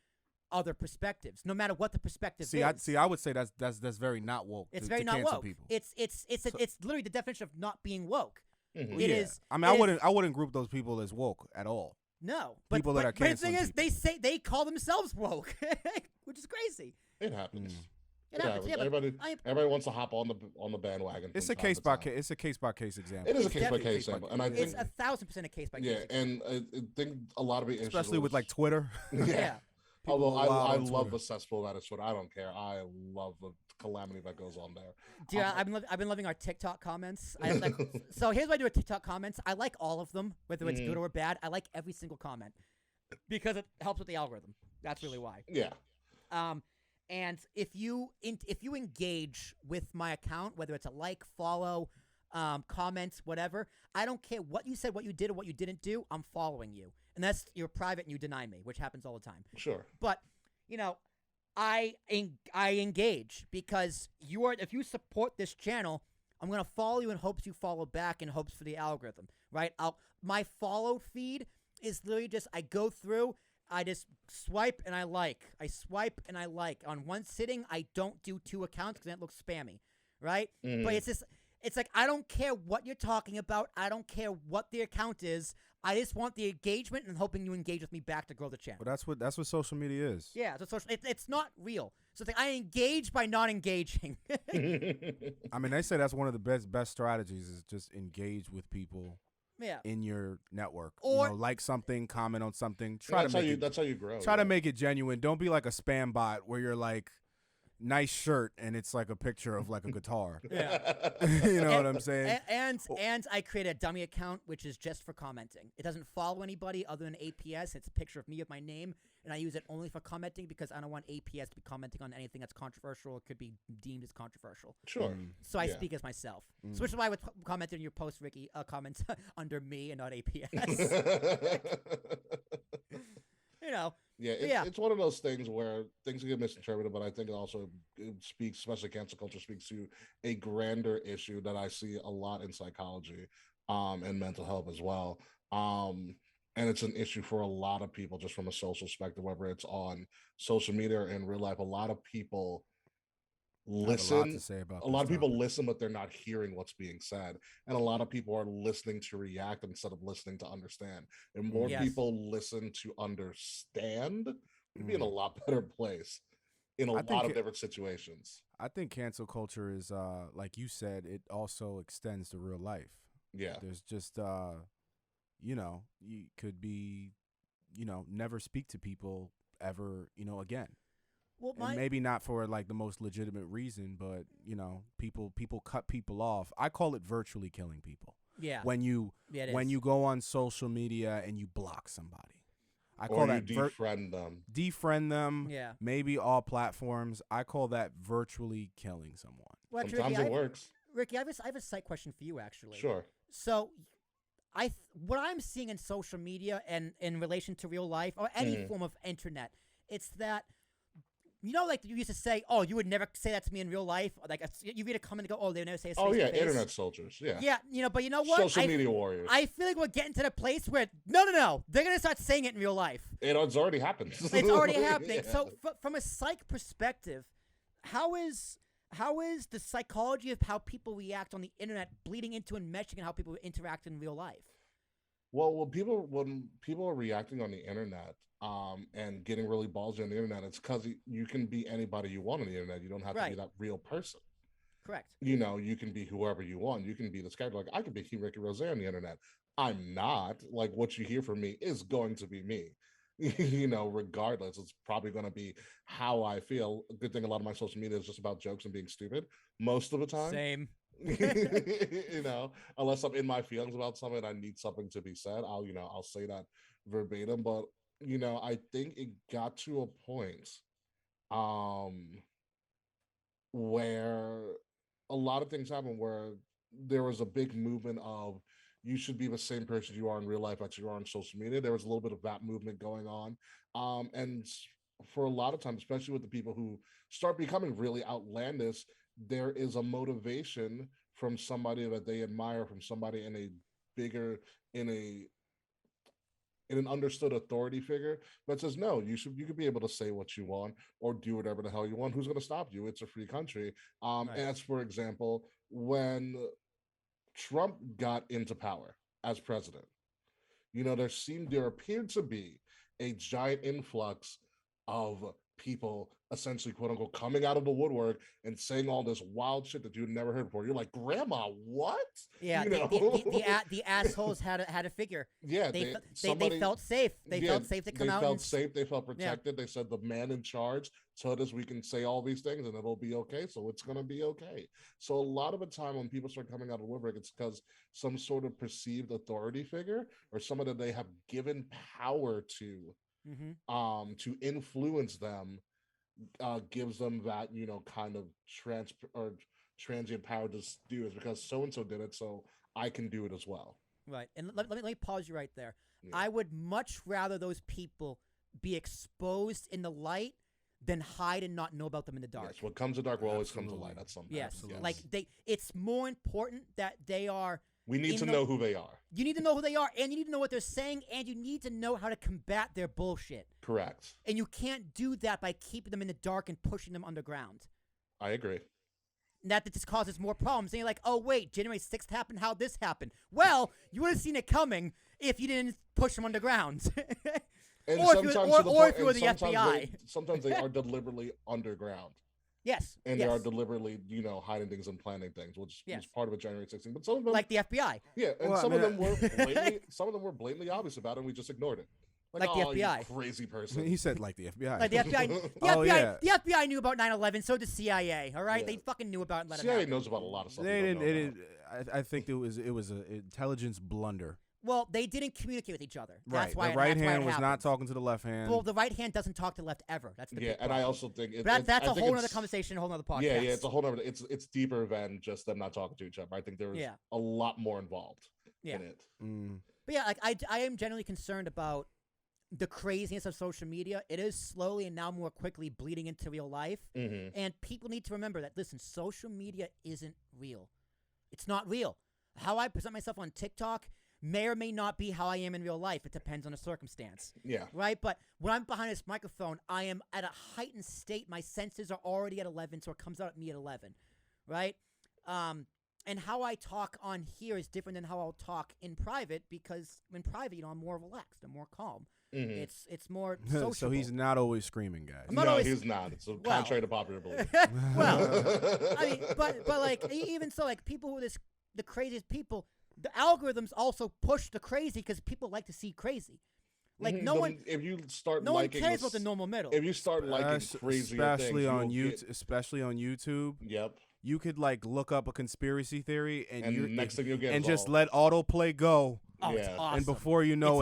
other perspectives, no matter what the perspective is. I would say that's very not woke. It's very not woke. People. It's literally the definition of not being woke. Mm-hmm. It is. I mean, I wouldn't group those people as woke at all. No, people that are canceling. But the thing is, they call themselves woke, which is crazy. It happens. It happens. Yeah, everybody wants to hop on the bandwagon. It's a case by case. It's a case by case example. It is a case by case example, and I think it's 1,000% a case by case. Yeah, and I think a lot of it, especially with like Twitter. Yeah. Although I love the cesspool that is Twitter. I don't care. I love the calamity that goes on there. Dude, I've been loving our TikTok comments. So here's what I do with TikTok comments. I like all of them, whether it's good or bad. I like every single comment because it helps with the algorithm. That's really why. Yeah. And if you engage with my account, whether it's a like, follow, comments, whatever, I don't care what you said, what you did, or what you didn't do. I'm following you. And that's, you're private and you deny me, which happens all the time. Sure. But, I engage because if you support this channel, I'm going to follow you in hopes you follow back, in hopes for the algorithm, right? My follow feed is literally just, I go through, I just swipe and I like. I swipe and I like. On one sitting, I don't do 2 accounts because that looks spammy, right? But it's just, It's like, I don't care what you're talking about. I don't care what the account is. I just want the engagement and hoping you engage with me back to grow the channel. But that's what social media is. Yeah, so it's not real. So it's like, I engage by not engaging. I mean, they say that's one of the best strategies is just engage with people. Yeah. In your network, or like something, comment on something. That's how you grow. Try to make it genuine. Don't be like a spam bot where you're like, nice shirt, and it's like a picture of like a guitar. Yeah. You know what I'm saying? And I create a dummy account which is just for commenting. It doesn't follow anybody other than APS. It's a picture of me with my name, and I use it only for commenting because I don't want APS to be commenting on anything that's controversial or could be deemed as controversial. Sure. So I speak as myself. So which is why I would comment on your post, Ricky, comments under me and not APS. You know. Yeah, it's one of those things where things get misinterpreted, but I think it speaks, especially cancel culture, speaks to a grander issue that I see a lot in psychology and mental health as well. And it's an issue for a lot of people just from a social spectrum, whether it's on social media or in real life. A lot of people listen. A lot of people listen, but they're not hearing what's being said. And a lot of people are listening to react instead of listening to understand. And more people listen to understand, we'd be in a lot better place in a lot of different situations. I think cancel culture is, like you said, it also extends to real life. Yeah. There's just, you could be, never speak to people ever, again. Well, and maybe not for like the most legitimate reason, but people cut people off. I call it virtually killing people. Yeah. When you go on social media and you block somebody, I call that defriend them. Defriend them. Yeah. Maybe all platforms. I call that virtually killing someone. Well, actually, sometimes Ricky, it works. Ricky, I have a side question for you, actually. Sure. So, what I'm seeing in social media and in relation to real life or any form of internet, it's that. Like you used to say, oh, you would never say that to me in real life. Like you read a comment and go, oh, they would never say it. Oh yeah, internet soldiers. Yeah. Yeah, but you know what? Social media warriors. I feel like we're getting to the place where no, they're gonna start saying it in real life. It's already happened. It's already happening. Yeah. So from a psych perspective, how is the psychology of how people react on the internet bleeding into and meshing in how people interact in real life? Well, when people are reacting on the internet, and getting really ballsy on the internet, it's because you can be anybody you want on the internet. You don't have to be that real person. Correct. You can be whoever you want. You can be this character. Like, I could be King Rickie Rozay on the internet. I'm not. Like, what you hear from me is going to be me. Regardless. It's probably going to be how I feel. A good thing, a lot of my social media is just about jokes and being stupid most of the time. Same. Unless I'm in my feelings about something and I need something to be said, I'll say that verbatim. But I think it got to a point where a lot of things happened where there was a big movement of you should be the same person you are in real life as you are on social media. There was a little bit of that movement going on. And for a lot of times, especially with the people who start becoming really outlandish, there is a motivation from somebody that they admire, from somebody in an understood authority figure that says, no, you could be able to say what you want or do whatever the hell you want. Who's going to stop you? It's a free country. As for example, when Trump got into power as president, there appeared to be a giant influx of people essentially, quote unquote, coming out of the woodwork and saying all this wild shit that you'd never heard before. You're like, Grandma, what? Yeah, the assholes had a figure. Yeah, they felt safe. They felt safe to come out. They felt safe. They felt protected. They said the man in charge told us we can say all these things and it'll be okay. So it's gonna be okay. So a lot of the time when people start coming out of the woodwork, it's because some sort of perceived authority figure or someone that they have given power to. To influence them gives them that kind of transient power to do it because so and so did it, so I can do it as well. Right, and let me pause you right there. Yeah. I would much rather those people be exposed in the light than hide and not know about them in the dark. Yes, what comes to dark will always come to light at some point. Yes, like it's more important that they are. We need to know who they are. You need to know who they are, and you need to know what they're saying, and you need to know how to combat their bullshit. Correct. And you can't do that by keeping them in the dark and pushing them underground. I agree. that just causes more problems. And you're like, oh, wait, January 6th happened? How'd this happen? Well, you would have seen it coming if you didn't push them underground. And or if you were the FBI. Sometimes they are deliberately underground. Yes. And they are deliberately, hiding things and planning things, which was part of a January 16th. But some of them, like the FBI. Yeah, and some of them were blatantly obvious about it, and we just ignored it. Like the FBI. You crazy person. He said like the FBI. Like the FBI. The FBI knew about 9/11. So did CIA. All right, they fucking knew about it. CIA knows about a lot of stuff. I think it was an intelligence blunder. Well, they didn't communicate with each other. That's why the right hand was not talking to the left hand. Well, the right hand doesn't talk to the left ever. That's the big problem. And I also think that's a whole other conversation, a whole other podcast. Yeah, it's a whole other. It's deeper than just them not talking to each other. I think there was a lot more involved in it. But yeah, like I am generally concerned about the craziness of social media. It is slowly and now more quickly bleeding into real life, and people need to remember that. Listen, social media isn't real. It's not real. How I present myself on TikTok may or may not be how I am in real life. It depends on the circumstance. Yeah. Right? But when I'm behind this microphone, I am at a heightened state. My senses are already at 11, so it comes out at me at 11. Right? And how I talk on here is different than how I'll talk in private, because in private, I'm more relaxed. I'm more calm. It's more sociable. So he's not always screaming, guys. No, he's not. It's contrary to popular belief. Well, I mean, but like, even so, like, people who are the craziest people, the algorithms also push the crazy because people like to see crazy. Like no one cares about the normal middle. If you start liking crazy especially on YouTube. Yep. You could like look up a conspiracy theory and next thing you'll get and just let autoplay go. Oh, it's awesome. And before you know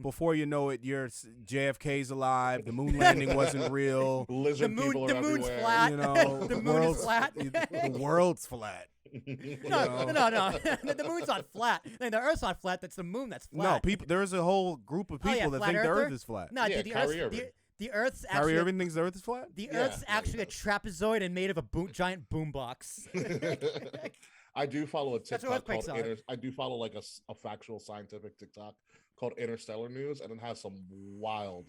Before you know it, you're JFK's alive. The moon landing wasn't real. Lizard people are moon's everywhere. flat. You know, the moon is flat. The world's flat. No. The moon's not flat. I mean, the Earth's not flat. That's the moon that's flat. No, there's a whole group of people that think the Earth is flat. No, dude, the Earth's actually. Kyrie Irving thinks the Earth is flat? The Earth's actually a trapezoid and made of a giant boombox. I do follow a TikTok called I do follow like a factual scientific TikTok called Interstellar News, and it has some wild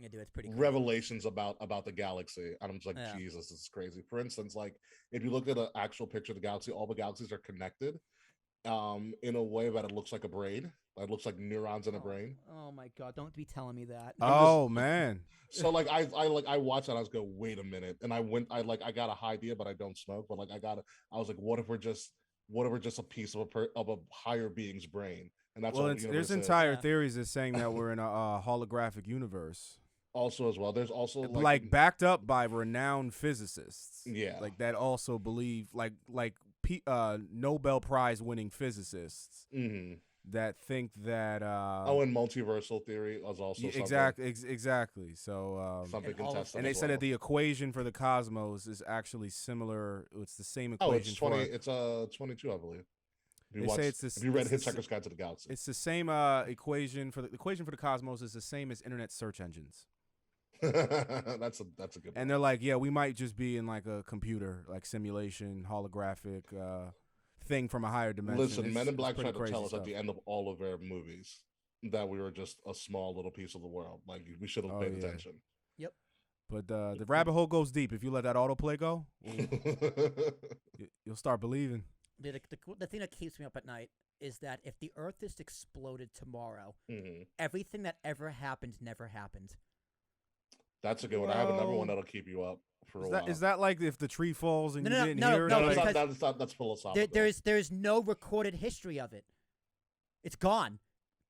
it's pretty cool. revelations about the galaxy. And I'm just like, Jesus, this is crazy. For instance, like if you look at an actual picture of the galaxy, all the galaxies are connected in a way that it looks like a brain. It looks like neurons in a brain. Oh my God! Don't be telling me that. Man. So like I watched that. I was going, wait a minute, and I got a high idea, but I don't smoke. But like I was like, what if we're just a piece of a higher being's brain? And that's there's entire theories that saying that we're in a holographic universe. Also, as well, there's also like backed up by renowned physicists. Yeah, like that also believe like Nobel Prize winning physicists. That think that and multiversal theory is also exactly. So something contested. And they said that the equation for the cosmos is actually similar. It's the same equation. It's 22, I believe. If you read Hitchhiker's Guide to the Galaxy, it's the same equation for the cosmos is the same as internet search engines. That's a good. And they're like, yeah, we might just be in like a computer, like simulation, holographic. Thing from a higher dimension. Listen, Men in Black tried to tell us at the end of all of their movies that we were just a small little piece of the world. Like we should have paid attention. Yep. But the rabbit hole goes deep. If you let that autoplay go, you'll start believing. The thing that keeps me up at night is that if the Earth just exploded tomorrow, everything that ever happened never happened. That's a good one. I have another one that'll keep you up for a while. Is that like if the tree falls and you didn't hear it? No, that's philosophical. There's no recorded history of it. It's gone.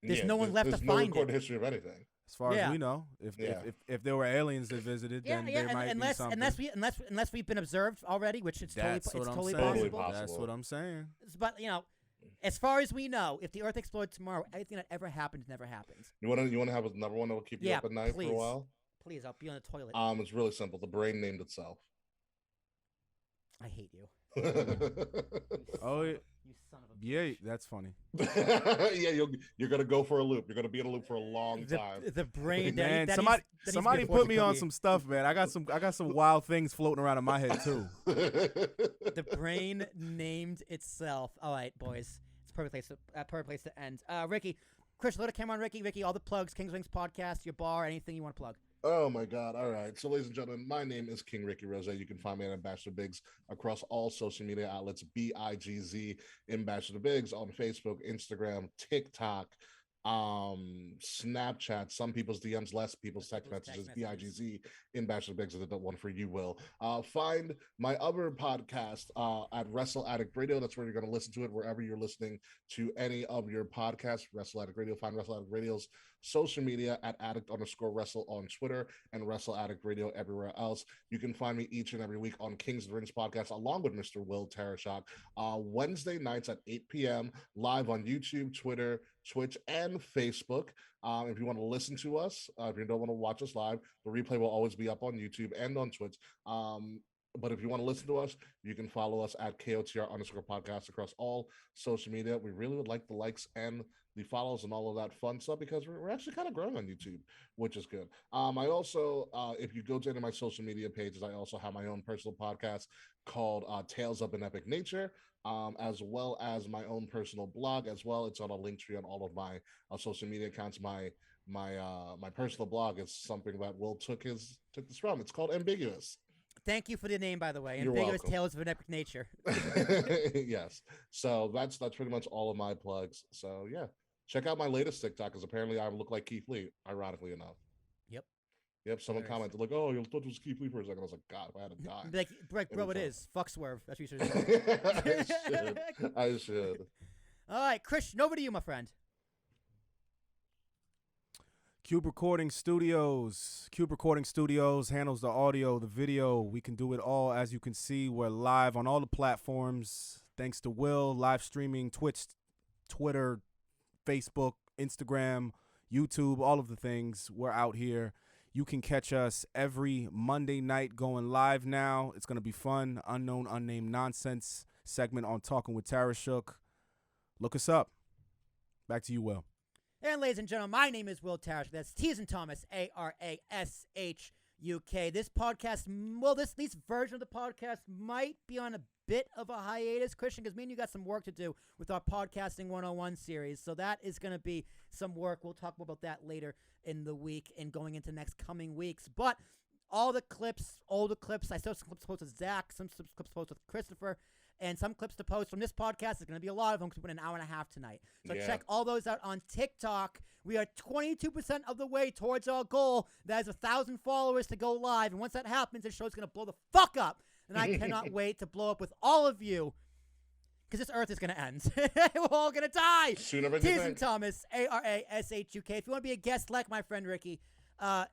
There's no one left to find it. There's no recorded history of anything. As far as we know, if there were aliens that visited, then there might be something. Unless we've been observed already, which it's totally possible. That's what I'm saying. But as far as we know, if the Earth exploded tomorrow, everything that ever happened never happens. You want to have another one that will keep you up at night for a while? Please, I'll be on the toilet. It's really simple. The brain named itself. I hate you. You son of a bitch. Yeah, that's funny. Yeah, you're gonna go for a loop. You're gonna be in a loop for a long time. The brain, man. Somebody put me on some stuff, man. I got some wild things floating around in my head too. The brain named itself. All right, boys. It's a perfect place to end. Ricky, Chris, let a camera on Ricky. Ricky, all the plugs. King's Wings podcast, your bar, anything you want to plug. Oh my God. All right. So, ladies and gentlemen, my name is King Rickie Rozay. You can find me at Ambassador Biggs across all social media outlets, BIGZ, Ambassador Biggs on Facebook, Instagram, TikTok, Snapchat, some people's DMs, less people's text messages, BIGZ, Ambassador Biggs is the one for you, Will. Find my other podcast at Wrestle Addict Radio. That's where you're going to listen to it, wherever you're listening to any of your podcasts. Wrestle Addict Radio. Find Wrestle Addict Radio's social media at addict_wrestle on Twitter and Wrestle Addict Radio everywhere else. You can find me each and every week on King's of the Rings podcast along with Mr. Will Tarashuk Wednesday nights at 8 p.m. live on YouTube, Twitter, Twitch, and Facebook. If you want to listen to us, if you don't want to watch us live, the replay will always be up on YouTube and on Twitch. But if you want to listen to us, you can follow us at KOTR_podcast across all social media. We really would like the likes and the follows and all of that fun stuff because we're actually kind of growing on YouTube, which is good. I also, if you go to any of my social media pages, I also have my own personal podcast called Tales of an Epic Nature, as well as my own personal blog as well. It's on a link tree on all of my social media accounts. My personal blog is something that Will took this from. It's called Ambiguous. Thank you for the name, by the way. You're Ambiguous welcome. Tales of an Epic Nature. Yes. So that's pretty much all of my plugs. So yeah, check out my latest TikTok because apparently I look like Keith Lee, ironically enough. Yep. Someone commented like, "Oh, you thought it was Keith Lee for a second." I was like, "God, if I had to die." Like, bro, it is. Fuck Swerve. That's what you should say. I should. All right, Christian, over to you, my friend. Cube Recording Studios. Cube Recording Studios handles the audio, the video. We can do it all. As you can see, we're live on all the platforms. Thanks to Will, live streaming, Twitch, Twitter, Facebook, Instagram, YouTube, all of the things. We're out here. You can catch us every Monday night going live now. It's going to be fun. Unknown Unnamed Nonsense segment on Talking with Tarashuk. Look us up. Back to you, Will. And ladies and gentlemen, my name is Will Tarashuk. That's T as in Thomas, ARASHUK. This podcast, well, this version of the podcast might be on a bit of a hiatus, Christian, because me and you got some work to do with our Podcasting 101 series. So that is going to be some work. We'll talk more about that later in the week and going into next coming weeks. But all the clips, I still have some clips to post with Zach, some clips to post with Christopher, and some clips to post from this podcast. There's going to be a lot of them because we went an hour and a half tonight. So check all those out on TikTok. We are 22% of the way towards our goal. That is 1,000 followers to go live. And once that happens, this show's going to blow the fuck up. And I cannot wait to blow up with all of you because this earth is going to end. We're all going to die. Sooner than T you as in think. Thomas, ARASHUK. If you want to be a guest like my friend Ricky,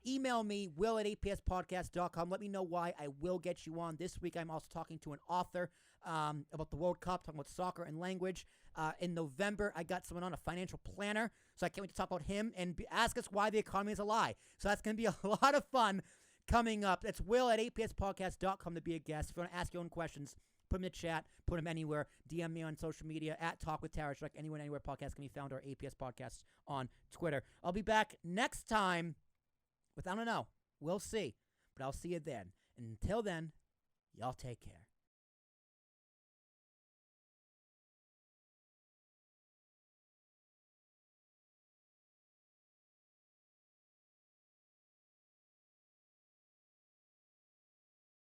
email me, will@apspodcast.com. Let me know why. I will get you on. This week I'm also talking to an author about the World Cup, talking about soccer and language. In November, I got someone on, a financial planner, so I can't wait to talk about him and ask us why the economy is a lie. So that's going to be a lot of fun coming up. That's will@apspodcast.com to be a guest. If you want to ask your own questions, put them in the chat, put them anywhere. DM me on social media at Talk with Tarashuk. Anywhere, anywhere podcast can be found, or APS Podcast on Twitter. I'll be back next time with, I don't know, we'll see. But I'll see you then. And until then, y'all take care.